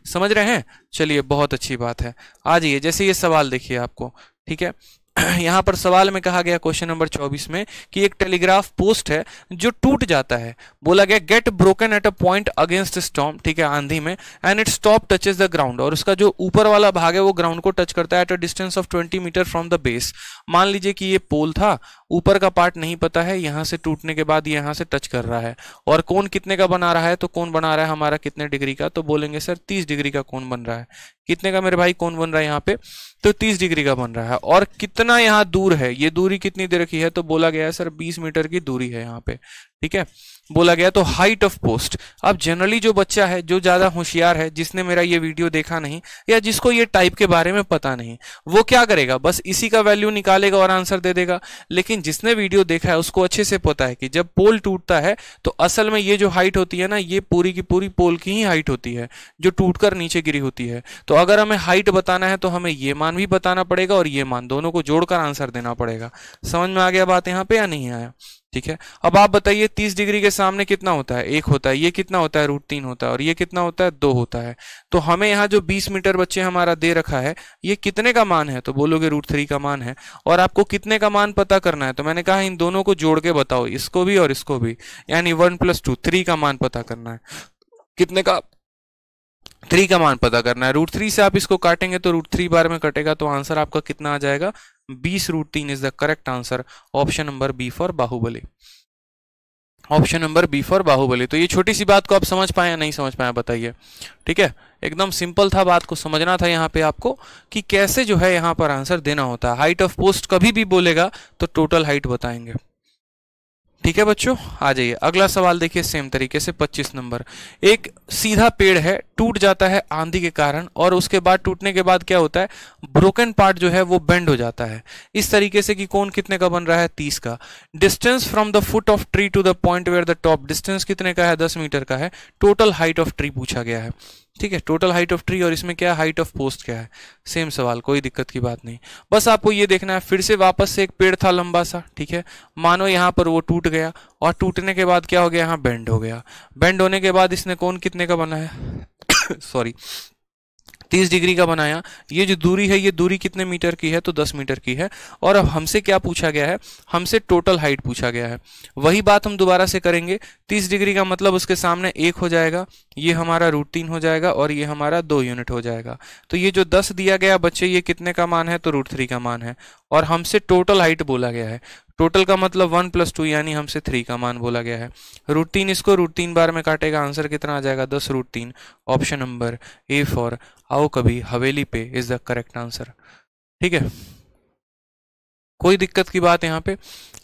समझ रहे हैं? चलिए बहुत अच्छी बात है। आ जाइए, जैसे ये सवाल देखिए आपको, ठीक है, यहां पर सवाल में कहा गया क्वेश्चन नंबर 24 में कि एक टेलीग्राफ पोस्ट है जो टूट जाता है। बोला गया get broken at a point against storm, ठीक है, आंधी में, and it stop touches the ground, और उसका जो ऊपर वाला भाग है वो ग्राउंड को टच करता है at a distance of 20 meter from the base. मान लीजिए कि ये पोल था, ऊपर का पार्ट नहीं पता है, यहां से टूटने के बाद यहां से टच कर रहा है, और कोण कितने का बना रहा है, तो कोण बना रहा है हमारा कितने डिग्री का, तो बोलेंगे सर 30 डिग्री का कोण बन रहा है। कितने का मेरे भाई कोण बन रहा है यहाँ पे, तो 30 डिग्री का बन रहा है। और कितना यहाँ दूर है, ये दूरी कितनी दे रखी है, तो बोला गया है सर 20 मीटर की दूरी है यहाँ पे। ठीक है, बोला गया तो हाइट ऑफ पोस्ट। अब जनरली जो बच्चा है, जो ज्यादा होशियार है, जिसने मेरा ये वीडियो देखा नहीं या जिसको ये टाइप के बारे में पता नहीं, वो क्या करेगा, बस इसी का वैल्यू निकालेगा और आंसर दे देगा। लेकिन जिसने वीडियो देखा है उसको अच्छे से पता है कि जब पोल टूटता है तो असल में ये जो हाइट होती है ना, ये पूरी की पूरी पोल की ही हाइट होती है जो टूटकर नीचे गिरी होती है। तो अगर हमें हाइट बताना है तो हमें ये मान भी बताना पड़ेगा और ये मान, दोनों को जोड़कर आंसर देना पड़ेगा। समझ में आ गया बात यहाँ पे या नहीं आया? ठीक है। अब आप बताइए 30 डिग्री के सामने कितना होता है, 1 होता है, ये कितना होता है, √3 होता है, और ये कितना होता है, 2 होता है। तो हमें यहाँ जो 20 मीटर बच्चे हमारा दे रखा है, ये कितने का मान है, तो बोलोगे √3 का मान है। और आपको कितने का मान पता करना है, तो मैंने कहा इन दोनों को जोड़ के बताओ, इसको भी और इसको भी, यानी 1 + 2 3 का मान पता करना है। कितने का, 3 का मान पता करना है। √3 से आप इसको काटेंगे तो √3 बार में कटेगा, तो आंसर आपका कितना आ जाएगा, 20 √3 is the correct answer. Option number B for Baahubali. Option number B for Baahubali. तो ये छोटी सी बात को आप समझ पाए या नहीं समझ पाए बताइए। ठीक है, एकदम सिंपल था, बात को समझना था यहाँ पे आपको कि कैसे जो है यहाँ पर आंसर देना होता है। हाइट ऑफ पोस्ट कभी भी बोलेगा तो टोटल हाइट बताएंगे। ठीक है बच्चों, आ जाइए अगला सवाल देखिए सेम तरीके से 25 नंबर। एक सीधा पेड़ है, टूट जाता है आंधी के कारण, और उसके बाद टूटने के बाद क्या होता है, ब्रोकन पार्ट जो है वो बेंड हो जाता है इस तरीके से कि कोण कितने का बन रहा है, 30 का। Distance from the foot of tree to the point where the top, distance कितने का है, 10 मीटर का है। टोटल हाइट ऑफ ट्री पूछा गया है। ठीक है, टोटल हाइट ऑफ ट्री, और इसमें क्या है, हाइट ऑफ पोस्ट क्या है। सेम सवाल, कोई दिक्कत की बात नहीं। बस आपको ये देखना है, फिर से वापस से एक पेड़ था लंबा सा, ठीक है, मानो यहाँ पर वो टूट गया, और टूटने के बाद क्या हो गया, यहाँ बेंड हो गया। बेंड होने के बाद इसने कोण कितने का बना है सॉरी 30 डिग्री का बनाया। ये जो दूरी है, ये दूरी कितने मीटर की है, तो 10 मीटर की है। और अब हमसे क्या पूछा गया है, हमसे टोटल हाइट पूछा गया है। वही बात हम दोबारा से करेंगे। 30 डिग्री का मतलब उसके सामने 1 हो जाएगा, ये हमारा √3 हो जाएगा, और ये हमारा 2 यूनिट हो जाएगा। तो ये जो 10 दिया गया बच्चे, ये कितने का मान है, तो √3 का मान है। और हमसे टोटल हाइट बोला गया है। टोटल का मतलब 1 + 2, यानी हमसे 3 का मान बोला गया है। √3 इसको √3 बार में काटेगा, आंसर कितना आ जाएगा, 10 √3। ऑप्शन नंबर ए फॉर आओ कभी हवेली पे इज द करेक्ट आंसर। ठीक है, कोई दिक्कत की बात यहाँ पे,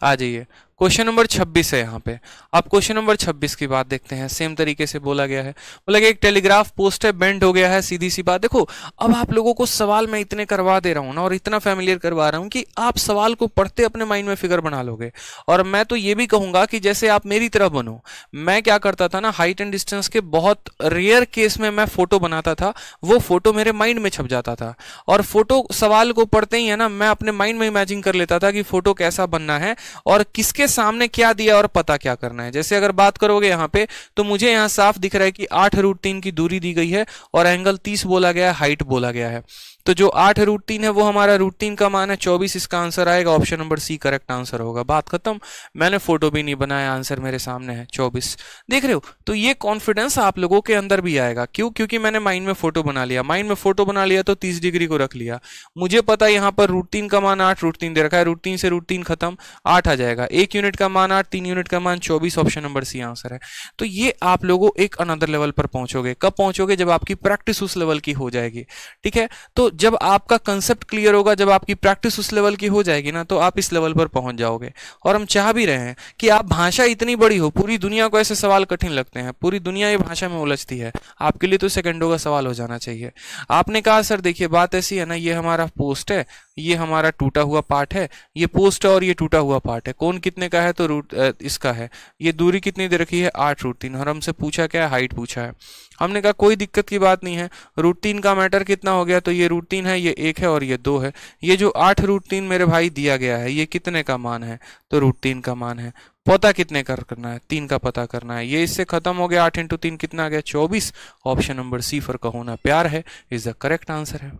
आ जाइए। क्वेश्चन नंबर 26 है यहाँ पे। अब क्वेश्चन नंबर 26 की बात देखते हैं। सेम तरीके से बोला गया है, बोला गया एक टेलीग्राफ पोस्ट है, बेंड हो गया है। सीधी सी बात देखो, अब आप लोगों को सवाल मैं इतने करवा दे रहा हूँ ना, और इतना फैमिलियर करवा रहा हूँ कि आप सवाल को पढ़ते अपने माइंड में फिगर बना लोगे। और मैं तो ये भी कहूंगा कि जैसे आप मेरी तरह बनो। मैं क्या करता था ना, हाइट एंड डिस्टेंस के बहुत रेयर केस में मैं फोटो बनाता था, वो फोटो मेरे माइंड में छप जाता था। और फोटो सवाल को पढ़ते ही है ना, मैं अपने माइंड में इमेजिन कर लेता था कि फोटो कैसा बनना है और किसके सामने क्या दिया और पता क्या करना है। जैसे अगर बात करोगे यहाँ पे, तो मुझे यहाँ साफ दिख रहा है कि 8 √3 की दूरी दी गई है, और एंगल 30 बोला गया है, हाइट बोला गया है। तो जो 8 √3 है वो हमारा √3 का मान है 24, इसका आंसर आएगा option number C correct answer होगा। बात खत्म। मैंने फोटो भी नहीं बनाया, आंसर मेरे सामने है 24। देख रहे हो, तो ये कॉन्फिडेंस आप लोगों के अंदर भी आएगा। क्यों? क्योंकि मैंने माइंड में फोटो बना लिया। माइंड में फोटो बना लिया तो 30 डिग्री को रख लिया। मुझे पता है यहाँ पर √3 का मान 8 √3 दे रखा है, √3 से √3 खत्म, 8 आ जाएगा। 1 यूनिट का मान 8, 3 यूनिट का मान 24, ऑप्शन नंबर सी आंसर है। तो ये आप लोगों एक अनदर लेवल पर पहुंचोगे। कब पहुंचोगे? जब आपकी प्रैक्टिस उस लेवल की हो जाएगी। ठीक है, तो जब आपका कंसेप्ट क्लियर होगा, जब आपकी प्रैक्टिस उस लेवल की हो जाएगी ना, तो आप इस लेवल पर पहुंच जाओगे। और हम चाह भी रहे हैं कि आप भाषा इतनी बड़ी हो, पूरी दुनिया को ऐसे सवाल कठिन लगते हैं, पूरी दुनिया ये भाषा में उलझती है, आपके लिए तो सेकंडों का सवाल हो जाना चाहिए। आपने कहा सर देखिए बात ऐसी है ना, ये हमारा पोस्ट है, ये हमारा टूटा हुआ पार्ट है, ये पोस्ट है और ये टूटा हुआ पार्ट है। कोण कितने का है? तो इसका है। ये दूरी कितनी दे रखी है? 8 √3। और हमसे पूछा क्या है? हाइट पूछा है। हमने कहा कोई दिक्कत की बात नहीं है, √3 का मैटर कितना हो गया? तो ये √3 है, ये 1 है और ये 2 है। ये जो 8 √3 मेरे भाई दिया गया है, ये कितने का मान है? तो √3 का मान है। पता कितने का करना है? 3 का पता करना है। ये इससे खत्म हो गया। 8 × 3 कितना आ गया? 24। ऑप्शन नंबर सी फॉर कहो ना प्यार है इज द करेक्ट आंसर है।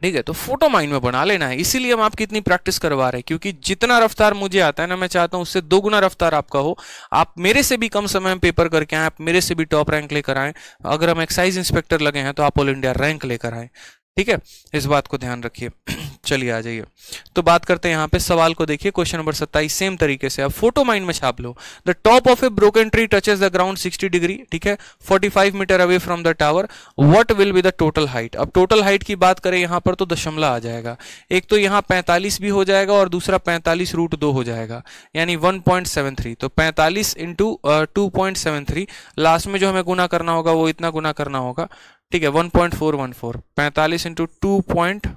ठीक है, तो फोटो माइंड में बना लेना है, इसीलिए हम आपकी इतनी प्रैक्टिस करवा रहे हैं। क्योंकि जितना रफ्तार मुझे आता है ना, मैं चाहता हूं उससे 2 गुना रफ्तार आपका हो। आप मेरे से भी कम समय में पेपर करके आए, आप मेरे से भी टॉप रैंक लेकर आए। अगर हम एक्साइज इंस्पेक्टर लगे हैं तो आप ऑल इंडिया रैंक लेकर आए। ठीक है, इस बात को ध्यान रखिए। चलिए आ जाइए, तो बात करते हैं यहाँ पे सवाल को। देखिए क्वेश्चन नंबर 27 सेम तरीके से अब फोटो माइंड में छाप लो। The top of a broken tree touches the ground 60 degree, ठीक है, 45 metre away from the tower. What will be the total height? अब टोटल हाइट की बात करें यहाँ पर तो दशमलव आ जाएगा। एक तो यहाँ 45 भी हो जाएगा और दूसरा 45 √2 हो जाएगा, यानी 1.73। तो 45 × 2.73, लास्ट में जो हमें गुना करना होगा वो इतना गुना करना होगा। ठीक है, 1.414। 45 ×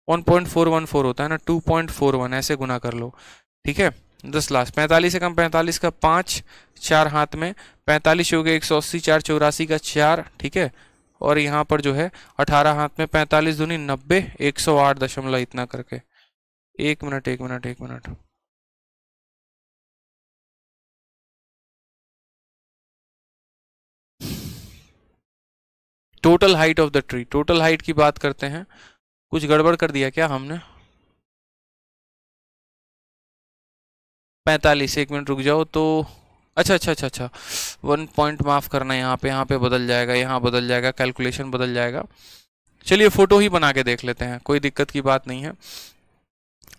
1.414 होता है ना, 2.41 ऐसे गुना कर लो। ठीक है, 10 लास्ट 45 से कम 45 का 5, 4 हाथ में 45 हो गया 180, 4 84 का 4। ठीक है, और यहाँ पर जो है 18 हाथ में 45 दूनी 90, 108 दशमलव इतना करके। 1 minute 1 minute 1 minute, total height of the tree, total height की बात करते हैं। कुछ गड़बड़ कर दिया क्या हमने? 45, एक मिनट रुक जाओ तो, अच्छा अच्छा अच्छा अच्छा, 1 पॉइंट माफ करना, यहाँ पे बदल जाएगा, यहाँ बदल जाएगा, कैलकुलेशन बदल जाएगा। चलिए फोटो ही बना के देख लेते हैं, कोई दिक्कत की बात नहीं है।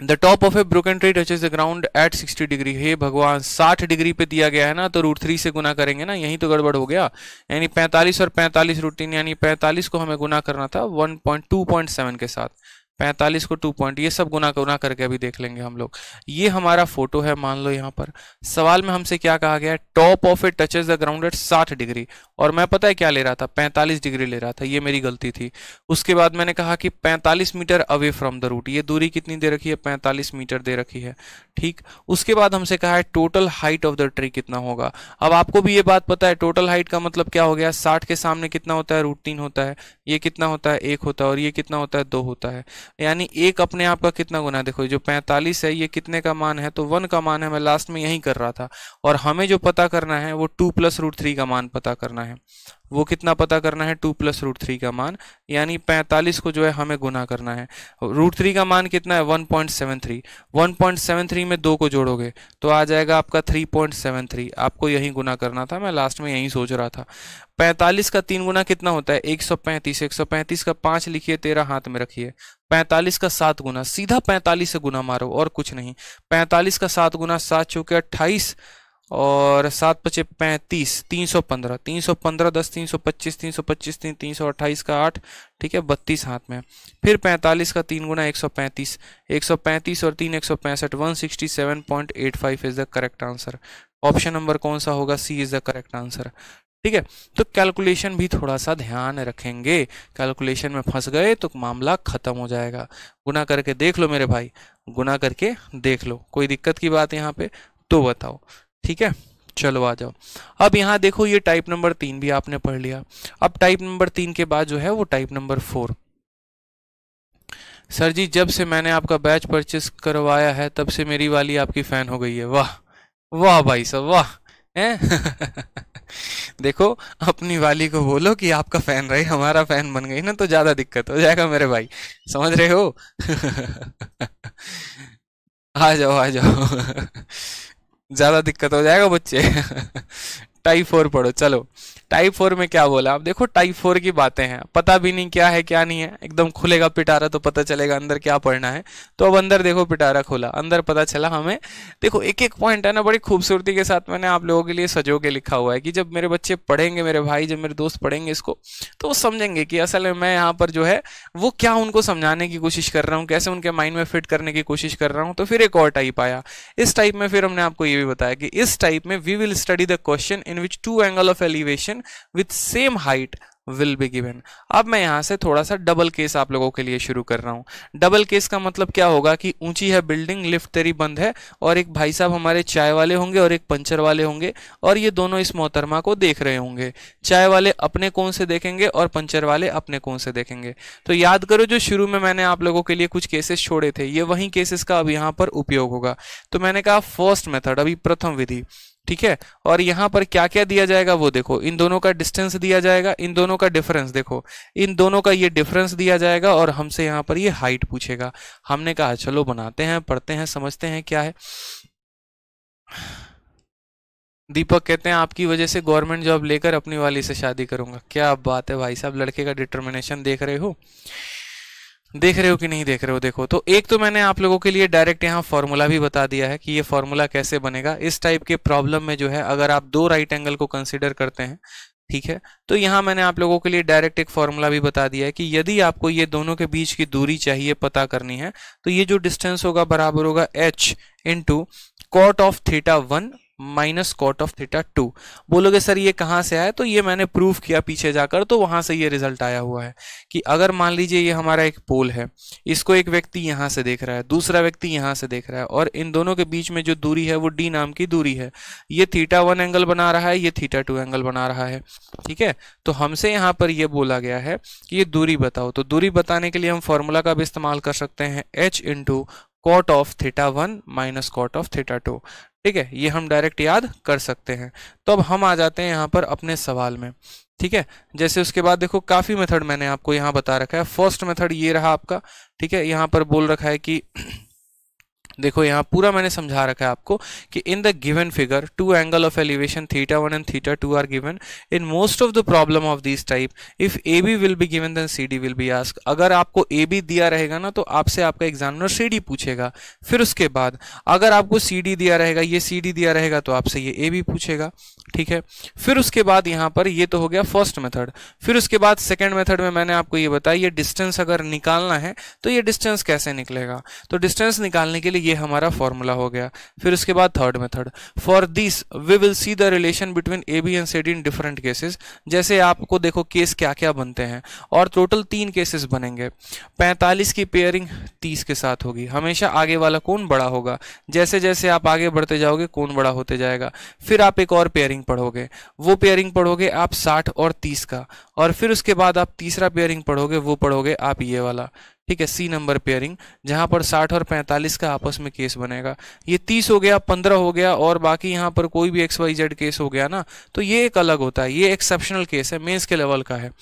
The top of a broken tree touches the ground at 60 degree. हे भगवान, 60 डिग्री पे दिया गया है ना, तो √3 से गुना करेंगे ना, यही तो गड़बड़ हो गया। यानी 45 और 45 √3, यानी 45 को हमें गुना करना था 1.2.7 के साथ, 45 को 2 पॉइंट, ये सब गुना गुना करके अभी देख लेंगे हम लोग। ये हमारा फोटो है, मान लो यहाँ पर सवाल में हमसे क्या कहा गया है, top of it touches the ground at 60 degree, और मैं पता है क्या ले रहा था, 45 डिग्री ले रहा था, ये मेरी गलती थी। उसके बाद मैंने कहा कि 45 metre away from the root, ये दूरी कितनी दे रखी है, 45 मीटर दे रखी है, ठीक। उसके बाद हमसे कहा है total height of the tree कितना होगा। अब आपको भी ये बात पता है, टोटल हाइट का मतलब क्या हो गया, 60 के सामने कितना होता है, √3 होता है, ये कितना होता है, 1 होता है, और ये कितना होता है, 2 होता है। यानी एक अपने आप का कितना गुना, देखो जो 45 है ये कितने का मान है, तो 1 का मान है, मैं लास्ट में यही कर रहा था। और हमें जो पता करना है वो 2 + √3 का मान पता करना है। वो कितना पता करना है, 2 + √3 का मान, यानी 45 को जो है हमें गुना करना है। √3 का मान कितना है, 1.73, 1.73 में 2 को जोड़ोगे तो आ जाएगा आपका 3.73, आपको यही गुना करना था, मैं लास्ट में यही सोच रहा था। 45 का 3 गुना कितना होता है, 135, 135 का 5 लिखिए, 13 हाथ में रखिए। 45 का 7 गुना, सीधा 45 से गुना मारो और कुछ नहीं। 45 का 7 गुना, 7 चौके 28 और 7 पचे 35, 315, 315 10 325, 325 328 का 8, ठीक है, 32 हाथ में। फिर 45 का 3 गुना, 135, 135 और 3 165, 167.85 is the correct answer. Option number कौन सा होगा, सी इज द करेक्ट आंसर, ठीक है। तो कैलकुलेशन भी थोड़ा सा ध्यान रखेंगे, कैलकुलेशन में फंस गए तो मामला खत्म हो जाएगा। गुना करके देख लो मेरे भाई, गुना करके देख लो, कोई दिक्कत की बात यहाँ पे तो बताओ, ठीक है। चलो आ जाओ। अब यहाँ देखो, ये टाइप नंबर 3 भी आपने पढ़ लिया। अब टाइप नंबर 3 के बाद जो है वो टाइप नंबर 4। सर जी, जब से मैंने आपका बैच परचेस करवाया है तब से मेरी वाली आपकी फैन हो गई है। वाह वाह भाई साहब वाह, हैं देखो, अपनी वाली को बोलो कि आपका फैन रहे, हमारा फैन बन गई ना तो ज्यादा दिक्कत हो जाएगा मेरे भाई, समझ रहे हो आ जाओ आ जाओ ज्यादा दिक्कत हो जाएगा बच्चे टाइप 4 पढ़ो। चलो टाइप 4 में क्या बोला, आप देखो टाइप 4 की बातें हैं, पता भी नहीं क्या है क्या नहीं है, एकदम खुलेगा पिटारा तो पता चलेगा अंदर क्या पढ़ना है। तो अब अंदर देखो, पिटारा खोला, अंदर पता चला हमें। देखो एक एक पॉइंट है ना, बड़ी खूबसूरती के साथ मैंने आप लोगों के लिए सजो के लिखा हुआ है कि जब मेरे बच्चे पढ़ेंगे, मेरे भाई, जब मेरे दोस्त पढ़ेंगे इसको, तो वो समझेंगे कि असल में मैं यहाँ पर जो है वो क्या उनको समझाने की कोशिश कर रहा हूँ, कैसे उनके माइंड में फिट करने की कोशिश कर रहा हूँ। तो फिर एक और टाइप आया, इस टाइप में फिर हमने आपको ये भी बताया कि इस टाइप में we will study the question in which 2 angle of elevation with same height will be given. अब मैं यहां से थोड़ा सा डबल केस आप लोगों के लिए शुरू कर रहा हूं। डबल केस का मतलब क्या होगा कि ऊंची है बिल्डिंग, लिफ्ट तेरी बंद है, और एक भाई साहब हमारे चाय वाले होंगे और एक पंचर वाले होंगे, और ये दोनों इस मोहतरमा को देख रहे होंगे। चाय वाले अपने कोण से देखेंगे और पंचर वाले अपने कोण से देखेंगे। तो याद करो, जो शुरू में मैंने आप लोगों के लिए कुछ केसेस छोड़े थे, ये वही केसेस का अब यहां पर उपयोग होगा। तो मैंने कहा फर्स्ट मेथड, अभी प्रथम विधि, ठीक है। और यहां पर क्या क्या दिया जाएगा वो देखो, इन दोनों का डिस्टेंस दिया जाएगा, इन दोनों का डिफरेंस देखो, इन दोनों का ये डिफरेंस दिया जाएगा, और हमसे यहां पर ये हाइट पूछेगा। हमने कहा चलो बनाते हैं, पढ़ते हैं, समझते हैं क्या है। दीपक कहते हैं आपकी वजह से गवर्नमेंट जॉब लेकर अपनी वाली से शादी करूंगा। क्या बात है भाई साहब, लड़के का डिटर्मिनेशन देख रहे हो, देख रहे हो कि नहीं देख रहे हो। देखो, तो एक तो मैंने आप लोगों के लिए डायरेक्ट यहाँ फॉर्मूला भी बता दिया है कि ये फॉर्मूला कैसे बनेगा। इस टाइप के प्रॉब्लम में जो है अगर आप 2 राइट एंगल को कंसीडर करते हैं, ठीक है, तो यहाँ मैंने आप लोगों के लिए डायरेक्ट एक फॉर्मूला भी बता दिया है कि यदि आपको ये दोनों के बीच की दूरी चाहिए पता करनी है, तो ये जो डिस्टेंस होगा बराबर होगा h into cot of theta 1 minus cot of theta 2। बोलोगे सर ये कहाँ से आया, तो ये मैंने प्रूफ किया पीछे जाकर, तो वहां से ये रिजल्ट आया हुआ है कि अगर मान लीजिए ये हमारा एक पोल है, इसको एक व्यक्ति यहां से देख रहा है, दूसरा व्यक्ति यहां से देख रहा है, और इन दोनों के बीच में जो दूरी है वो d नाम की दूरी है। ये थीटा 1 एंगल बना रहा है, ये थीटा 2 एंगल बना रहा है, ठीक है। तो हमसे यहाँ पर ये बोला गया है कि ये दूरी बताओ। तो दूरी बताने के लिए हम फॉर्मूला का भी इस्तेमाल कर सकते हैं, h into cot of theta 1 minus cot of theta 2। ठीक है, ये हम डायरेक्ट याद कर सकते हैं। तो अब हम आ जाते हैं यहाँ पर अपने सवाल में। ठीक है, जैसे उसके बाद देखो काफी मेथड मैंने आपको यहाँ बता रखा है। फर्स्ट मेथड ये रहा आपका। ठीक है, यहाँ पर बोल रखा है कि देखो यहाँ पूरा मैंने समझा रखा है आपको कि in the given figure to angle of elevation θ1 and θ2 are given in most of the problem of this type if AB will be given then CD will be asked. अगर आपको AB दिया रहेगा ना तो आपसे आपका एग्जामिनर CD पूछेगा। फिर उसके बाद अगर आपको CD दिया रहेगा, ये CD दिया रहेगा तो आपसे ये AB पूछेगा। ठीक है, फिर उसके बाद यहाँ पर ये तो हो गया फर्स्ट मेथड। फिर उसके बाद सेकंड मेथड में मैंने आपको ये बताया ये डिस्टेंस अगर निकालना है तो ये डिस्टेंस कैसे निकलेगा। तो डिस्टेंस निकालने के लिए ये हमारा फॉर्मूला हो गया। फिर उसके बाद third method, for this we will see the relation between AB and CD in different cases. जैसे आपको देखो केस क्या क्या बनते हैं, और टोटल 3 केसेस बनेंगे। 45 की पेयरिंग 30 के साथ होगी, हमेशा आगे वाला कौन बड़ा होगा। जैसे जैसे आप आगे बढ़ते जाओगे कौन बड़ा होते जाएगा। फिर आप एक और पेयरिंग पढ़ोगे, वो पेयरिंग पढ़ोगे आप 60 और 30 का, और फिर उसके बाद आप तीसरा पेयरिंग पढ़ोगे, वो पढ़ोगे आप ये वाला। ठीक है, C नंबर पेयरिंग, जहां पर 60 और 45 का आपस में केस बनेगा। ये 30 हो गया, 15 हो गया, और बाकी यहाँ पर कोई भी XYZ केस हो गया ना, तो ये एक अलग होता है, ये एक्सेप्शनल केस है, मेंस के लेवल का है।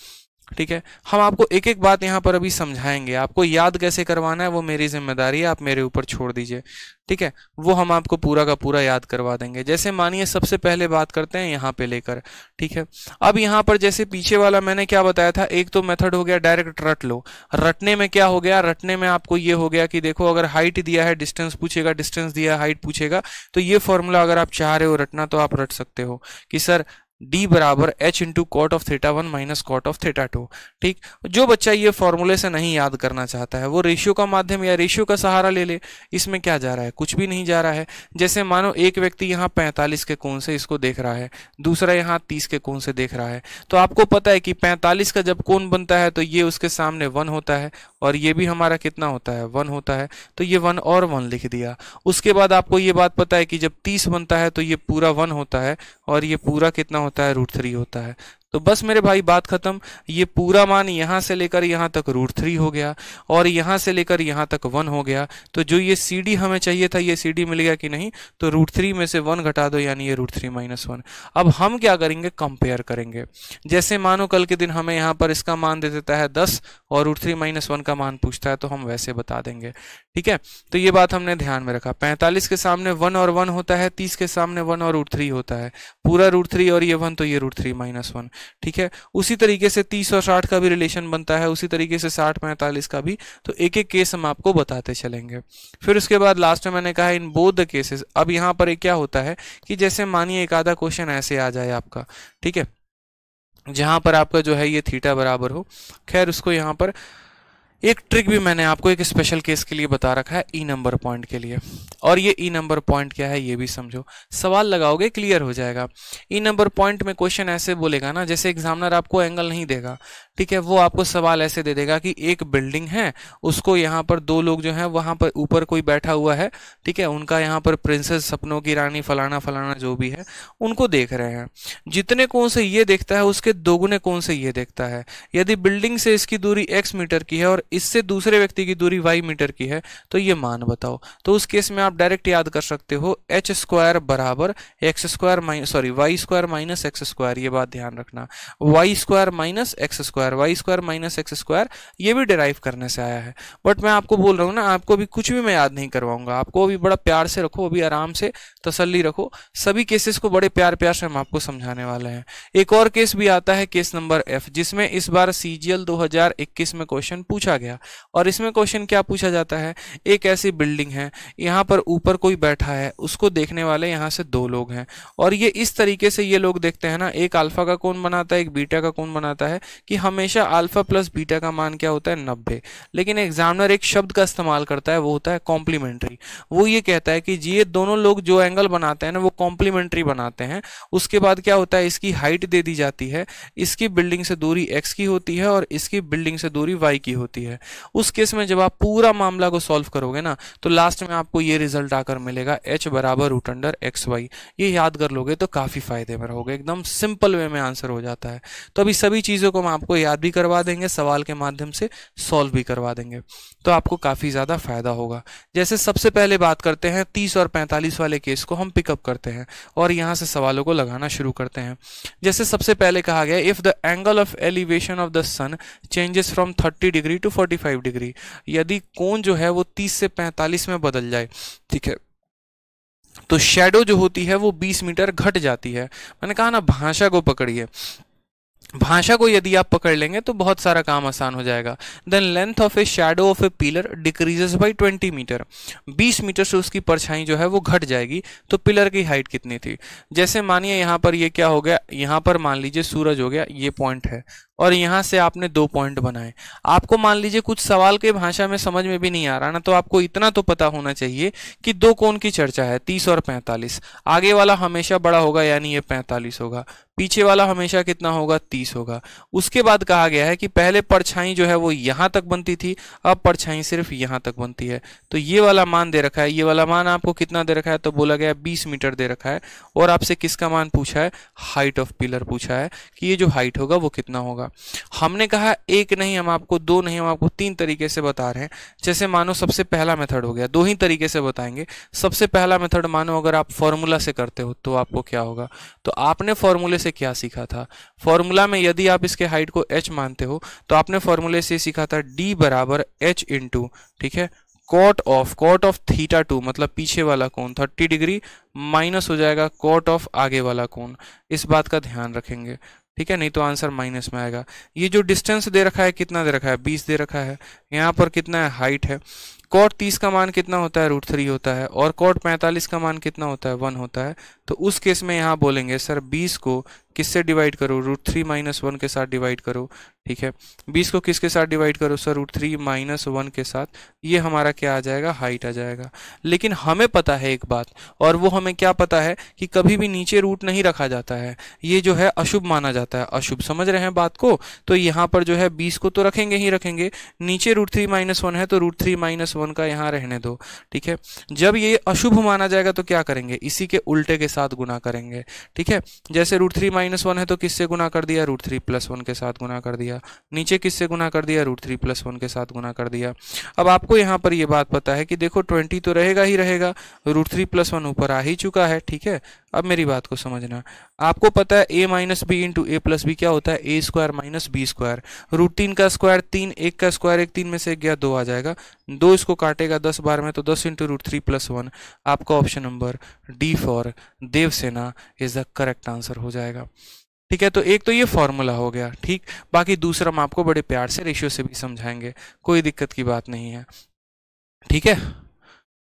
ठीक है, हम आपको एक एक बात यहाँ पर अभी समझाएंगे। आपको याद कैसे करवाना है वो मेरी जिम्मेदारी है, आप मेरे ऊपर छोड़ दीजिए। ठीक है, वो हम आपको पूरा का पूरा याद करवा देंगे। जैसे मानिए सबसे पहले बात करते हैं यहाँ पे लेकर। ठीक है, अब यहाँ पर जैसे पीछे वाला मैंने क्या बताया था, एक तो मेथड हो गया डायरेक्ट रट लो। रटने में क्या हो गया, रटने में आपको ये हो गया कि देखो अगर हाइट दिया है डिस्टेंस पूछेगा, डिस्टेंस दिया है हाइट पूछेगा, तो ये फॉर्मूला अगर आप चाह रहे हो रटना तो आप रट सकते हो कि सर D बराबर H into cot of θ1 minus cot of θ2। ठीक, जो बच्चा ये फॉर्मूले से नहीं याद करना चाहता है वो रेशियो का माध्यम या रेशियो का सहारा ले ले। इसमें क्या जा रहा है, कुछ भी नहीं जा रहा है। जैसे मानो एक व्यक्ति यहाँ 45 के कोण से इसको देख रहा है, दूसरा यहाँ 30 के कोण से देख रहा है, तो आपको पता है कि 45 का जब कोण बनता है तो ये उसके सामने 1 होता है, और ये भी हमारा कितना होता है, 1 होता है, तो ये 1 और 1 लिख दिया। उसके बाद आपको ये बात पता है कि जब 30 बनता है तो ये पूरा 1 होता है, और ये पूरा कितना होता है, √3 होता है। तो बस मेरे भाई बात खत्म। ये पूरा मान यहाँ से लेकर यहाँ तक √3 हो गया, और यहाँ से लेकर यहाँ तक 1 हो गया। तो जो ये CD हमें चाहिए था, ये CD मिल गया कि नहीं, तो √3 में से 1 घटा दो, यानी ये √3 - 1। अब हम क्या करेंगे, कंपेयर करेंगे। जैसे मानो कल के दिन हमें यहाँ पर इसका मान दे देता है 10 और √3 - 1 का मान पूछता है, तो हम वैसे बता देंगे। ठीक है, तो ये बात हमने ध्यान में रखा। 45 के सामने 1 और 1 होता है, 30 के सामने 1 और √3 होता है, पूरा √3 और ये 1, तो ये √3 - 1। ठीक है, उसी तरीके से 30 और 60 का भी रिलेशन बनता है, उसी तरीके से 60 45 का भी। तो एक एक केस हम आपको बताते चलेंगे। फिर उसके बाद लास्ट में मैंने कहा इन बोथ द केसेस। अब यहाँ पर एक क्या होता है कि जैसे मानिए एक आधा क्वेश्चन ऐसे आ जाए आपका, ठीक है, जहां पर आपका जो है ये थीटा बराबर हो। खैर उसको यहाँ पर एक ट्रिक भी मैंने आपको एक स्पेशल केस के लिए बता रखा है, ई नंबर पॉइंट के लिए। और ये ई नंबर पॉइंट क्या है ये भी समझो, सवाल लगाओगे क्लियर हो जाएगा। ई नंबर पॉइंट में क्वेश्चन ऐसे बोलेगा ना, जैसे एग्जामिनर आपको एंगल नहीं देगा, ठीक है, वो आपको सवाल ऐसे दे देगा कि एक बिल्डिंग है, उसको यहाँ पर 2 लोग जो हैं वहां पर ऊपर कोई बैठा हुआ है, ठीक है, उनका यहाँ पर प्रिंसेस, सपनों की रानी, फलाना फलाना जो भी है, उनको देख रहे हैं। जितने कोण से ये देखता है उसके दोगुने कोण से ये देखता है। यदि बिल्डिंग से इसकी दूरी x मीटर की है और इससे दूसरे व्यक्ति की दूरी y मीटर की है, तो ये मान बताओ। तो उस केस में आप डायरेक्ट याद कर सकते हो h² बराबर y² माइनस x²। ये बात ध्यान रखना, y² minus x², y² minus x², ये भी डिराइव करने से आया है। बट मैं आपको बोल रहा हूँ ना, आपको अभी कुछ भी मैं याद नहीं करवाऊंगा, आपको अभी बड़ा प्यार से रखो, अभी आराम से तसल्ली रखो। सभी केसेस को बड़े प्यार प्यार से हम आपको समझाने वाले हैं। एक और केस भी आता है, केस नंबर F, जिसमें इस बार CGL 2021 में क्वेश्चन पूछा गया। और इसमें क्वेश्चन क्या पूछा जाता है, एक ऐसी बिल्डिंग है, यहाँ पर ऊपर कोई बैठा है, उसको देखने वाले यहाँ से 2 लोग हैं, और ये इस तरीके से ये लोग देखते हैं ना, एक अल्फा का कोण बनाता है, एक बीटा का कोण बनाता है, कि हमेशा अल्फा प्लस बीटा का मान क्या होता है, 90। लेकिन एग्जामिनर एक शब्द का इस्तेमाल करता है, वो होता है कॉम्प्लीमेंट्री। वो ये कहता है कि ये दोनों लोग जो एंगल बनाते हैं ना, वो कॉम्प्लीमेंट्री बनाते हैं। उसके बाद क्या होता है, इसकी हाइट दे दी जाती है, इसकी बिल्डिंग से दूरी x की होती है और इसकी बिल्डिंग से दूरी y की होती है। है। उस केस में जब आप पूरा मामला को सॉल्व करोगे ना तो लास्ट में आपको ये रिजल्ट आकर मिलेगा h बराबर रूट अंडर एक्स वाई। ये याद कर लोगे तो काफ़ी फायदे में रहोगे, एकदम सिंपल वे में आंसर हो जाता है। तो अभी सभी चीज़ों को हम आपको याद भी करवा देंगे, सवाल के माध्यम से सॉल्व भी करवा देंगे, तो आपको काफ़ी ज़्यादा फायदा होगा। जैसे सबसे पहले बात करते हैं 30 और 45 वाले केस को हम पिकअप करते हैं और यहाँ से सवालों को लगाना शुरू करते हैं। जैसे सबसे पहले कहा गया if the angle of elevation of the sun changes from 30 degree to 45 degree, यदि कोण जो है वो 30 से 45 में बदल जाए, ठीक है, तो शैडो जो होती है वो 20 मीटर घट जाती है। मैंने कहा ना भाषा को पकड़िए, भाषा को यदि आप पकड़ लेंगे तो बहुत सारा काम आसान हो जाएगा। Then length of a shadow of a pillar decreases by 20 meter, 20 meter से उसकी परछाई जो है वो घट जाएगी। तो पिलर की हाइट कितनी थी? जैसे मानिए यहाँ पर ये क्या हो गया, यहाँ पर मान लीजिए सूरज हो गया, ये पॉइंट है और यहाँ से आपने 2 पॉइंट बनाए। आपको मान लीजिए कुछ सवाल के भाषा में समझ में भी नहीं आ रहा ना, तो आपको इतना तो पता होना चाहिए कि 2 कोण की चर्चा है 30 और 45। आगे वाला हमेशा बड़ा होगा यानी ये 45 होगा, पीछे वाला हमेशा कितना होगा 30 होगा। उसके बाद कहा गया है कि पहले परछाई जो है वो यहाँ तक बनती थी, अब परछाई सिर्फ यहाँ तक बनती है। तो ये वाला मान दे रखा है, ये वाला मान आपको कितना दे रखा है, तो बोला गया 20 मीटर दे रखा है। और आपसे किसका मान पूछा है? हाइट ऑफ पिलर पूछा है कि ये जो हाइट होगा वो कितना होगा। हमने कहा एक नहीं, हम आपको 2 नहीं, हम आपको 3 तरीके से बता रहे हैं। जैसे मानो सबसे पहला मेथड हो गया, 2 ही तरीके से बताएंगे। सबसे पहला मेथड मानो अगर आप फॉर्मूला से करते हो तो आपको क्या होगा, तो आपने फॉर्मूले से क्या सीखा था? फॉर्मूला में यदि आप इसके हाइट को h मानते हो तो आपने फॉर्मूले से सीखा था d बराबर h इंटू, ठीक है, कॉट ऑफ थीटा 2 मतलब पीछे वाला कोण 30 डिग्री माइनस हो जाएगा कॉट ऑफ आगे वाला कोण। इस बात का ध्यान रखेंगे, ठीक है, नहीं तो आंसर माइनस में आएगा। ये जो डिस्टेंस दे रखा है कितना दे रखा है? 20 दे रखा है। यहाँ पर कितना है? हाइट है। कॉट 30 का मान कितना होता है? √3 होता है। और कॉट 45 का मान कितना होता है? 1 होता है। तो उस केस में यहाँ बोलेंगे सर 20 को किससे डिवाइड करो? √3 - 1 के साथ डिवाइड करो, ठीक है। 20 को किसके साथ डिवाइड करो सर? √3 - 1 के साथ। ये हमारा क्या आ जाएगा? हाइट आ जाएगा। लेकिन हमें पता है एक बात, और वो हमें क्या पता है कि कभी भी नीचे रूट नहीं रखा जाता है, ये जो है अशुभ माना जाता है। अशुभ समझ रहे हैं बात को? तो यहाँ पर जो है 20 को तो रखेंगे ही रखेंगे, नीचे √3 - 1 है तो √3 - 1 का यहाँ रहने दो, ठीक है। जब ये अशुभ माना जाएगा तो क्या करेंगे? इसी के उल्टे के साथ गुना करेंगे, ठीक है। जैसे √3 - 1 है तो किससे गुना कर दिया? √3 + 1 के साथ गुना कर दिया। नीचे किससे गुना कर दिया? √3 + 1 के साथ गुना कर दिया। अब आपको यहाँ पर ये बात पता है कि देखो 20 तो रहेगा ही रहेगा, √3 + 1 ऊपर आ ही चुका है, ठीक है। अब मेरी बात को समझना, आपको पता है a - b × a + b क्या होता है? a² - b²। √3 का स्क्वायर 3, 1 का स्क्वायर 1, 3 में से 1 गया 2 आ जाएगा। 2 इसको काटेगा 10 बार में तो 10 × √3 + 1। आपका option number D for Devasena is the correct answer हो जाएगा, ठीक है। तो एक तो ये फॉर्मूला हो गया, ठीक। बाकी दूसरा हम आपको बड़े प्यार से रेशियो से भी समझाएंगे, कोई दिक्कत की बात नहीं है, ठीक है।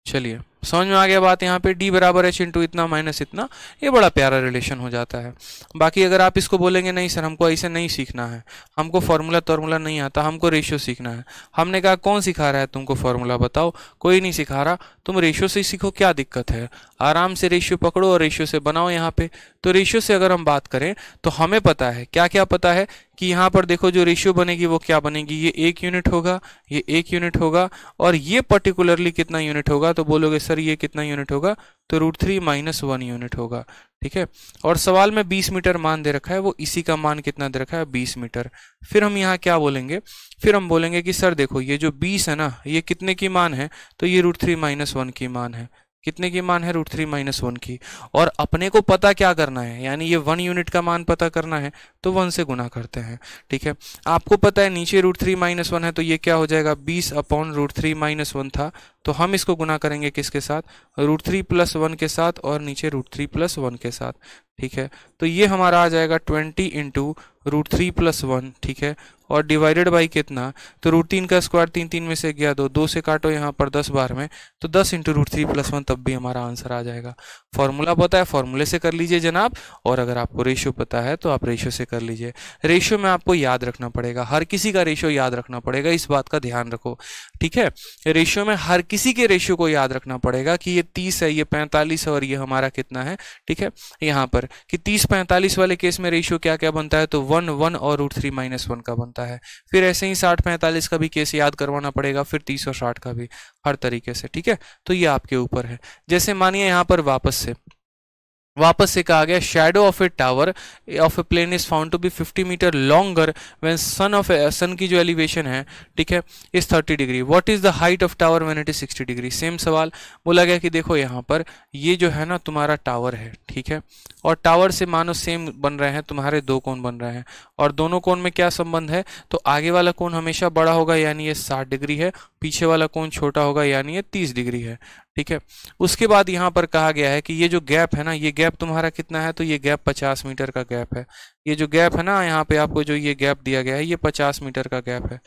चलिए समझ में आ गया बात। यहाँ पे d बराबर h इंटू इतना माइनस इतना, ये बड़ा प्यारा रिलेशन हो जाता है। बाकी अगर आप इसको बोलेंगे नहीं सर हमको ऐसे नहीं सीखना है, हमको फार्मूला तॉर्मूला नहीं आता, हमको रेशियो सीखना है, हमने कहा कौन सिखा रहा है तुमको फार्मूला? बताओ, कोई नहीं सिखा रहा, तुम रेशियो से सीखो, क्या दिक्कत है? आराम से रेशियो पकड़ो और रेशियो से बनाओ यहाँ पे। तो रेशियो से अगर हम बात करें तो हमें पता है, क्या क्या पता है कि यहाँ पर देखो जो रेशियो बनेगी वो क्या बनेगी? ये 1 यूनिट होगा, ये 1 यूनिट होगा, और ये पर्टिकुलरली कितना यूनिट होगा? तो बोलोगे सर ये कितना यूनिट होगा? तो √3 - 1 यूनिट होगा, ठीक है। और सवाल में 20 मीटर मान दे रखा है, वो इसी का मान कितना दे रखा है? 20 मीटर। फिर हम यहाँ क्या बोलेंगे? फिर हम बोलेंगे कि सर देखो ये जो 20 है ना, ये कितने की मान है? तो ये √3 - 1 की मान है। कितने की मान है? √3 - 1 की। और अपने को पता क्या करना है, यानी ये 1 यूनिट का मान पता करना है, तो 1 से गुना करते हैं, ठीक है। आपको पता है नीचे √3 - 1 है तो ये क्या हो जाएगा? 20/√3 - 1 था, तो हम इसको गुना करेंगे किसके साथ? √3 + 1 के साथ, और नीचे √3 + 1 के साथ, ठीक है। तो ये हमारा आ जाएगा 20 × √3 + 1, ठीक है, और डिवाइडेड बाई कितना? तो √3 का स्क्वायर 3, 3 में से गया 2, 2 से काटो यहाँ पर 10 बार में, तो 10 × √3 + 1, तब भी हमारा आंसर आ जाएगा। फॉर्मूला पता है, फॉर्मूले से कर लीजिए जनाब, और अगर आपको रेशियो पता है तो आप रेशियो से कर लीजिए। रेशियो में आपको याद रखना पड़ेगा, हर किसी का रेशियो याद रखना पड़ेगा, इस बात का ध्यान रखो, ठीक है। रेशियो में हर किसी के रेशियो को याद रखना पड़ेगा कि ये 30 है, ये 45 है और ये हमारा कितना है, ठीक है, यहाँ पर कि 30-45 वाले केस में रेशियो क्या क्या बनता है, तो 1 1 और √3-1 का बनता है। फिर ऐसे ही 60-45 का भी केस याद करवाना पड़ेगा, फिर 30 और 60 का भी, हर तरीके से, ठीक है। तो ये आपके ऊपर है। जैसे मानिए यहाँ पर वापस से कहा गया shadow of a tower of a plane is found to be 50 metre longer when sun की जो एलिवेशन है, ठीक है, is 30 degree. What is the height of tower when it is 60 degree. Same सवाल बोला गया कि देखो यहाँ पर ये जो है ना तुम्हारा टावर है, ठीक है, और टावर से मानो सेम बन रहे हैं, तुम्हारे दो कोण बन रहे हैं और दोनों कोण में क्या संबंध है, तो आगे वाला कोण हमेशा बड़ा होगा यानी ये 60 डिग्री है, पीछे वाला कोण छोटा होगा यानी ये 30 डिग्री है, ठीक है। उसके बाद यहाँ पर कहा गया है कि ये जो गैप है ना, ये गैप तुम्हारा कितना है, तो ये गैप 50 मीटर का गैप है। ये जो गैप है ना यहाँ पे आपको जो ये गैप दिया गया है ये 50 मीटर का गैप है।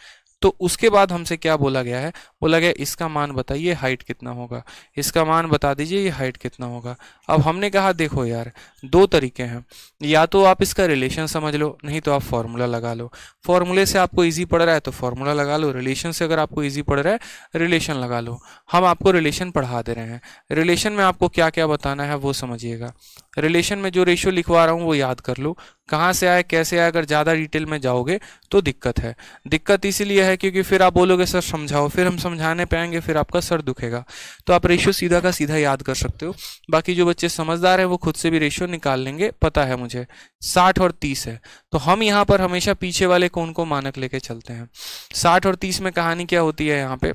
तो उसके बाद हमसे क्या बोला गया है, बोला गया इसका मान बताइए हाइट कितना होगा, इसका मान बता दीजिए ये हाइट कितना होगा। अब हमने कहा देखो यार दो तरीके हैं, या तो आप इसका रिलेशन समझ लो, नहीं तो आप फॉर्मूला लगा लो। फॉर्मूले से आपको इजी पड़ रहा है तो फॉर्मूला लगा लो, रिलेशन से अगर आपको इजी पड़ रहा है रिलेशन लगा लो। हम आपको रिलेशन पढ़ा दे रहे हैं, रिलेशन में आपको क्या क्या बताना है वो समझिएगा। रिलेशन में जो रेशियो लिखवा रहा हूँ वो याद कर लो, कहाँ से आए कैसे आए, अगर ज़्यादा डिटेल में जाओगे तो दिक्कत है। दिक्कत इसीलिए है क्योंकि फिर आप बोलोगे सर समझाओ, फिर हम समझाने पे आएंगे फिर आपका सर दुखेगा। तो आप रेशियो सीधा का सीधा याद कर सकते हो। बाकी जो बच्चे समझदार हैं वो खुद से भी रेशियो निकाल लेंगे, पता है मुझे 60 और 30 है। तो हम यहाँ पर हमेशा पीछे वाले कोण को मानक लेके चलते हैं। 60 और 30 में कहानी क्या होती है, यहाँ पे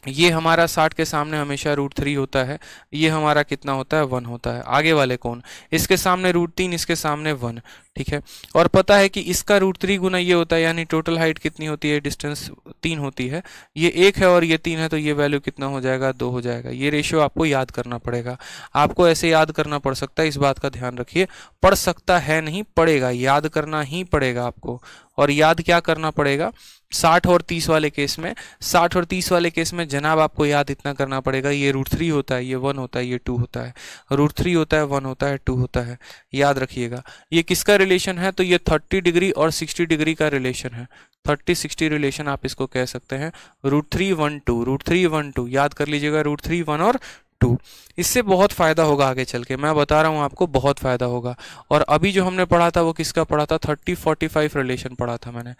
ये हमारा 60 के सामने हमेशा √3 होता है, ये हमारा कितना होता है 1 होता है। आगे वाले कोण इसके सामने √3, इसके सामने 1, ठीक है। और पता है कि इसका √3 गुना ये होता है, यानी टोटल हाइट कितनी होती है, डिस्टेंस 3 होती है। ये 1 है और ये 3 है तो ये वैल्यू कितना हो जाएगा, 2 हो जाएगा। ये रेशियो आपको याद करना पड़ेगा। आपको ऐसे याद करना पड़ सकता है, इस बात का ध्यान रखिए। पढ़ सकता है नहीं, पड़ेगा, याद करना ही पड़ेगा आपको। और याद क्या करना पड़ेगा, 60 और 30 वाले केस में, 60 और 30 वाले केस में जनाब आपको याद इतना करना पड़ेगा, ये √3 होता है, ये 1 होता है, ये 2 होता है, √3 होता है, 1 होता है, 2 होता है, याद रखिएगा। ये किसका रिलेशन है, तो ये 30 डिग्री और 60 डिग्री का रिलेशन है। 30-60 रिलेशन आप इसको कह सकते हैं। √3 1 2, √3 1 2 याद कर लीजिएगा, √3 1 और 2। इससे बहुत फायदा होगा आगे चल के, मैं बता रहा हूँ आपको बहुत फायदा होगा। और अभी जो हमने पढ़ा था वो किसका पढ़ा था, 30-45 रिलेशन पढ़ा था मैंने।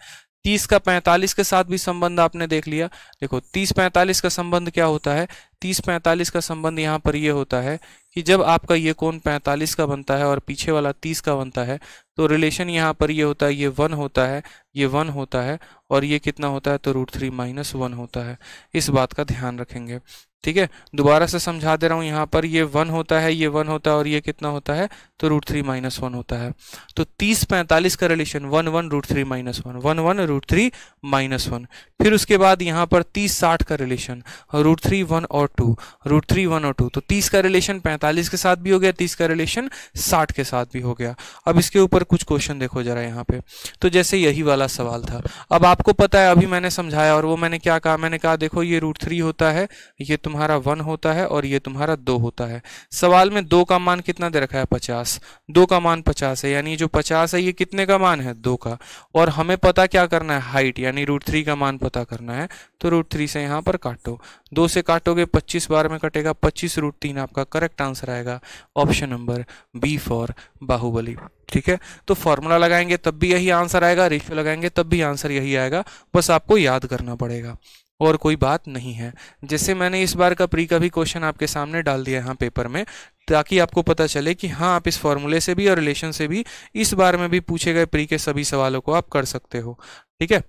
30 का 45 के साथ भी संबंध आपने देख लिया। देखो 30-45 का संबंध क्या होता है, 30-45 का संबंध यहाँ पर ये होता है कि जब आपका ये कोण 45 का बनता है और पीछे वाला 30 का बनता है तो रिलेशन यहाँ पर ये होता है, ये 1 होता है, ये 1 होता है और ये कितना होता है, तो √3-1 होता है। इस बात का ध्यान रखेंगे, ठीक है। दोबारा से समझा दे रहा हूँ, यहाँ पर ये 1 होता है, ये 1 होता है और ये कितना होता है, तो √3-1 होता है। तो 30-45 का रिलेशन 1 1 √3-1, 1 1 √3-1। फिर उसके बाद यहाँ पर 30-60 का रिलेशन √3 1 और 2, √3 1 और 2। तो 30 का रिलेशन 45 के साथ भी हो गया, 30 का रिलेशन 60 के साथ भी हो गया। अब इसके ऊपर कुछ क्वेश्चन देखो जरा यहाँ पे। तो जैसे यही वाला सवाल था, अब आपको पता है अभी मैंने समझाया और वो मैंने क्या कहा, मैंने कहा देखो ये √3 होता है, ये तुम्हारा 1 होता है और ये तुम्हारा 2 होता है। सवाल में 2 का मान कितना दे रखा है, 50। 2 का मान 50 है, यानी जो 50 है ये कितने का मान है, 2 का। और हमें पता क्या करना है, हाइट, यानी √3 का मान पता करना है। तो √3 से यहाँ पर काटो, 2 से काटोगे 25 बार में कटेगा, 25 √3 आपका करेक्ट आंसर आएगा। Option number B for Baahubali, ठीक है। तो फॉर्मूला लगाएंगे तब भी यही आंसर आएगा, रेशियो लगाएंगे तब भी आंसर यही आएगा, बस आपको याद करना पड़ेगा और कोई बात नहीं है। जैसे मैंने इस बार का प्री का भी क्वेश्चन आपके सामने डाल दिया यहाँ पेपर में, ताकि आपको पता चले कि हाँ आप इस फॉर्मूले से भी और रिलेशन से भी इस बार में भी पूछे गए प्री के सभी सवालों को आप कर सकते हो, ठीक है।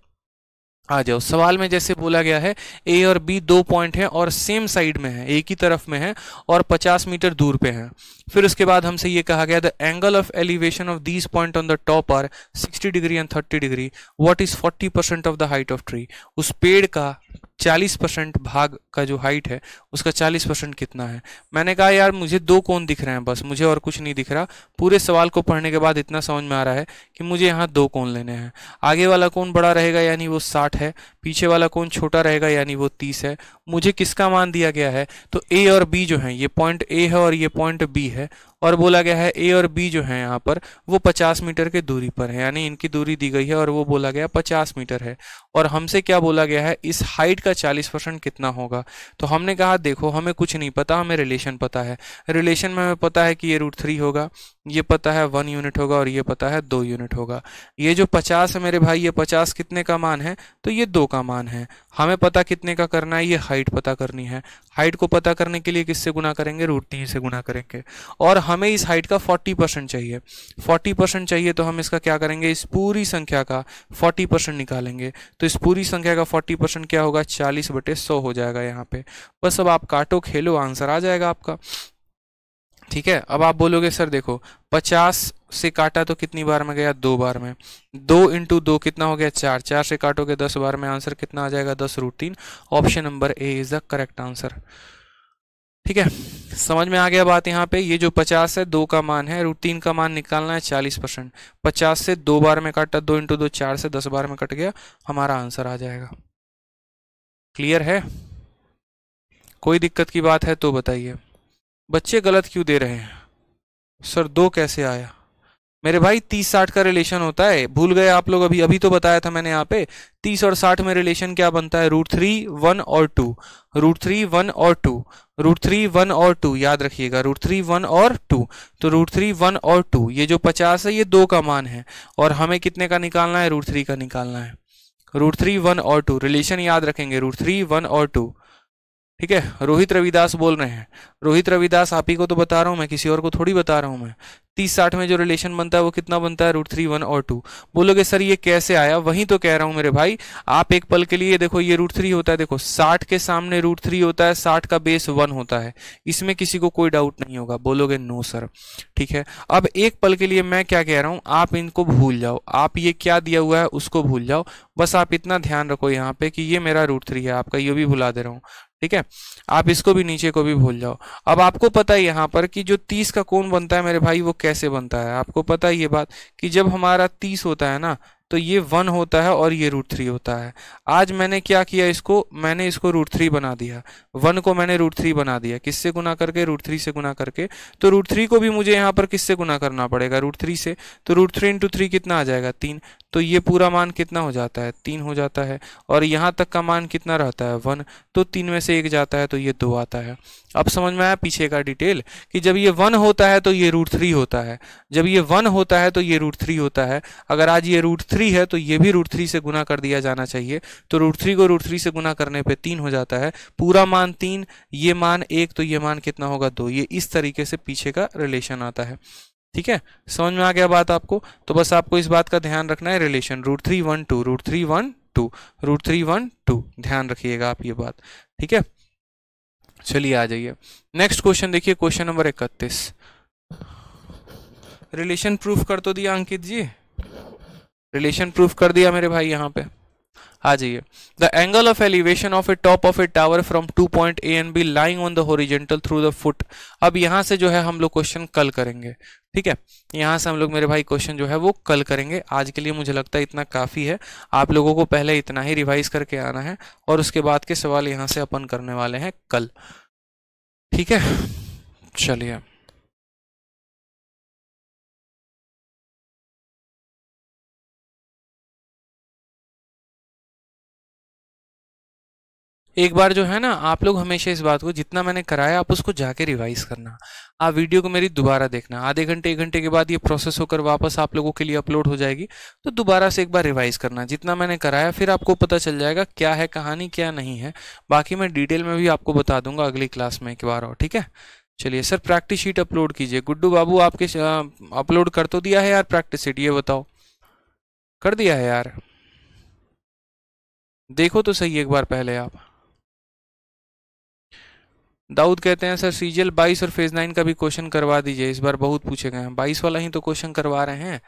आ जाओ, सवाल में जैसे बोला गया है ए और बी 2 पॉइंट हैं और सेम साइड में है, एक ही तरफ में है और 50 मीटर दूर पे हैं। फिर उसके बाद हमसे ये कहा गया the angle of elevation of these point on the top are 60 degree and 30 degree, what is 40% of the height of tree. उस पेड़ का 40% भाग का जो हाइट है उसका 40% कितना है। मैंने कहा यार मुझे 2 कोण दिख रहे हैं बस, मुझे और कुछ नहीं दिख रहा। पूरे सवाल को पढ़ने के बाद इतना समझ में आ रहा है कि मुझे यहाँ 2 कोण लेने हैं। आगे वाला कोण बड़ा रहेगा यानी वो 60 है, पीछे वाला कोण छोटा रहेगा यानी वो 30 है। मुझे किसका मान दिया गया है, तो ए और बी जो है, ये पॉइंट ए है और ये पॉइंट बी है, और बोला गया है ए और बी जो है यहाँ पर वो 50 मीटर के दूरी पर है, यानी इनकी दूरी दी गई है और वो बोला गया 50 मीटर है। और हमसे क्या बोला गया है, इस हाइट का 40% कितना होगा। तो हमने कहा देखो हमें कुछ नहीं पता, हमें रिलेशन पता है। रिलेशन में हमें पता है कि ये √3 होगा, ये पता है 1 यूनिट होगा और ये पता है 2 यूनिट होगा। ये जो 50 है मेरे भाई, ये 50 कितने का मान है, तो ये 2 का मान है। हमें पता कितने का करना है, ये हाइट पता करनी है। हाइट को पता करने के लिए किससे गुना करेंगे, √3 से गुना करेंगे। और हमें इस हाइट का 40% चाहिए। 40% चाहिए तो हम इसका क्या करेंगे, इस पूरी संख्या का 40% निकालेंगे। तो इस पूरी संख्या का 40% क्या होगा, 40/100 हो जाएगा यहाँ पे। बस अब आप काटो खेलो, आंसर आ जाएगा आपका। ठीक है, अब आप बोलोगे सर देखो 50 से काटा तो कितनी बार में गया, 2 बार में। 2 × 2 कितना हो गया, 4। 4 से काटोगे 10 बार में, आंसर कितना आ जाएगा, 10√3। Option number A is the correct answer. ठीक है, समझ में आ गया बात। यहाँ पे ये जो 50 है 2 का मान है, √3 का मान निकालना है 40%। 50 से 2 बार में काटा, 2 × 2 4 से 10 बार में कट गया, हमारा आंसर आ जाएगा। क्लियर है, कोई दिक्कत की बात है तो बताइए। बच्चे गलत क्यों दे रहे हैं, सर 2 कैसे आया। मेरे भाई 30-60 का रिलेशन होता है, भूल गए आप लोग, अभी अभी तो बताया था मैंने यहाँ पे। 30 और 60 में रिलेशन क्या बनता है, √3 1 और 2, √3 1 और 2, √3 1 और 2, याद रखिएगा √3 1 और 2। तो √3 1 और 2, ये जो 50 है ये 2 का मान है, और हमें कितने का निकालना है, √3 का निकालना है। √3 1 और 2 रिलेशन याद रखेंगे, √3 1 और 2। ठीक है, रोहित रविदास बोल रहे हैं। रोहित रविदास आप ही को तो बता रहा हूं मैं, किसी और को थोड़ी बता रहा हूं मैं। 30-60 में जो रिलेशन बनता है वो कितना बनता है, √3 1 और 2। बोलोगे सर ये कैसे आया, वही तो कह रहा हूं मेरे भाई। आप एक पल के लिए देखो, ये √3 होता है, देखो 60 के सामने √3 होता है, 60 का बेस 1 होता है, इसमें किसी को कोई डाउट नहीं होगा। बोलोगे नो सर। ठीक है, अब एक पल के लिए मैं क्या कह रहा हूं, आप इनको भूल जाओ, आप ये क्या दिया हुआ है उसको भूल जाओ। बस आप इतना ध्यान रखो यहाँ पे कि ये मेरा √3 है, आपका ये भी भुला दे रहा हूँ। ठीक है, आप इसको भी नीचे को भी भूल जाओ। अब आपको पता है यहाँ पर कि जो 30 का कोण बनता है मेरे भाई, वो कैसे बनता है, आपको पता है ये बात, कि जब हमारा 30 होता है ना, तो ये 1 होता है और ये √3 होता है। आज मैंने क्या किया, इसको मैंने इसको √3 बना दिया, 1 को मैंने √3 बना दिया, किससे गुना करके, √3 से गुना करके। तो √3 को भी मुझे यहाँ पर किससे गुना करना पड़ेगा, √3 से। तो √3 × 3 कितना आ जाएगा, 3। तो ये पूरा मान कितना हो जाता है, 3 हो जाता है। और यहाँ तक का मान कितना रहता है, 1। तो 3 में से 1 जाता है तो ये 2 आता है। अब समझ में आया पीछे का डिटेल, कि जब ये 1 होता है तो ये √3 होता है, जब ये 1 होता है तो ये √3 होता है। अगर आज ये √3 है तो ये भी √3 से गुना कर दिया जाना चाहिए। तो √3 को √3 से गुना करने पे 3 हो जाता है, पूरा मान 3, ये मान 1, तो ये मान कितना होगा, 2। ये इस तरीके से पीछे का रिलेशन आता है। ठीक है, समझ में आ गया बात आपको। तो बस आपको इस बात का ध्यान रखना है, रिलेशन √3 1 2, √3 1 2, √3 1 2, ध्यान रखिएगा आप ये बात। ठीक है, चलिए आ जाइए नेक्स्ट क्वेश्चन देखिए, क्वेश्चन नंबर 31। रिलेशन प्रूफ कर तो दिया अंकित जी, रिलेशन प्रूफ कर दिया मेरे भाई यहाँ पे। आ जाइए, the angle of elevation of A top of a tower from 2 point A and B lying on the horizontal through the foot. अब यहाँ से जो है हम लोग क्वेश्चन कल करेंगे। ठीक है, यहाँ से हम लोग मेरे भाई क्वेश्चन जो है वो कल करेंगे। आज के लिए मुझे लगता है इतना काफ़ी है, आप लोगों को पहले इतना ही रिवाइज करके आना है, और उसके बाद के सवाल यहाँ से अपन करने वाले हैं कल। ठीक है, चलिए एक बार जो है ना, आप लोग हमेशा इस बात को, जितना मैंने कराया आप उसको जाके रिवाइज करना। आप वीडियो को मेरी दोबारा देखना, आधे घंटे 1 घंटे के बाद ये प्रोसेस होकर वापस आप लोगों के लिए अपलोड हो जाएगी। तो दोबारा से एक बार रिवाइज करना जितना मैंने कराया, फिर आपको पता चल जाएगा क्या है कहानी क्या नहीं है। बाकी मैं डिटेल में भी आपको बता दूंगा अगली क्लास में एक बार और। ठीक है, चलिए सर प्रैक्टिस शीट अपलोड कीजिए। गुड्डू बाबू आपके अपलोड कर तो दिया है यार प्रैक्टिस शीट, ये बताओ कर दिया है यार, देखो तो सही एक बार पहले आप। दाऊद कहते हैं सर सीजीएल 22 और फेज 9 का भी क्वेश्चन करवा दीजिए, इस बार बहुत पूछे गए हैं। 22 वाला ही तो क्वेश्चन करवा रहे हैं,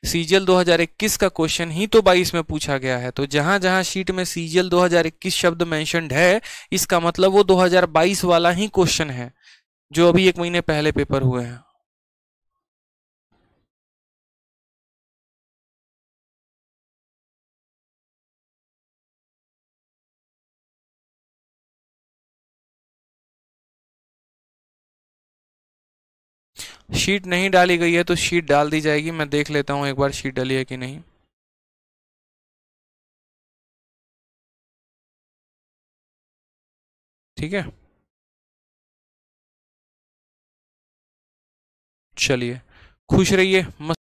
सीजीएल 2021 का क्वेश्चन ही तो 22 में पूछा गया है। तो जहां जहां शीट में सीजीएल 2021 शब्द मेंशन्ड है, इसका मतलब वो 2022 वाला ही क्वेश्चन है जो अभी 1 महीने पहले पेपर हुए हैं। शीट नहीं डाली गई है तो शीट डाल दी जाएगी। मैं देख लेता हूँ एक बार शीट डाली है कि नहीं। ठीक है, चलिए, खुश रहिए, मस्त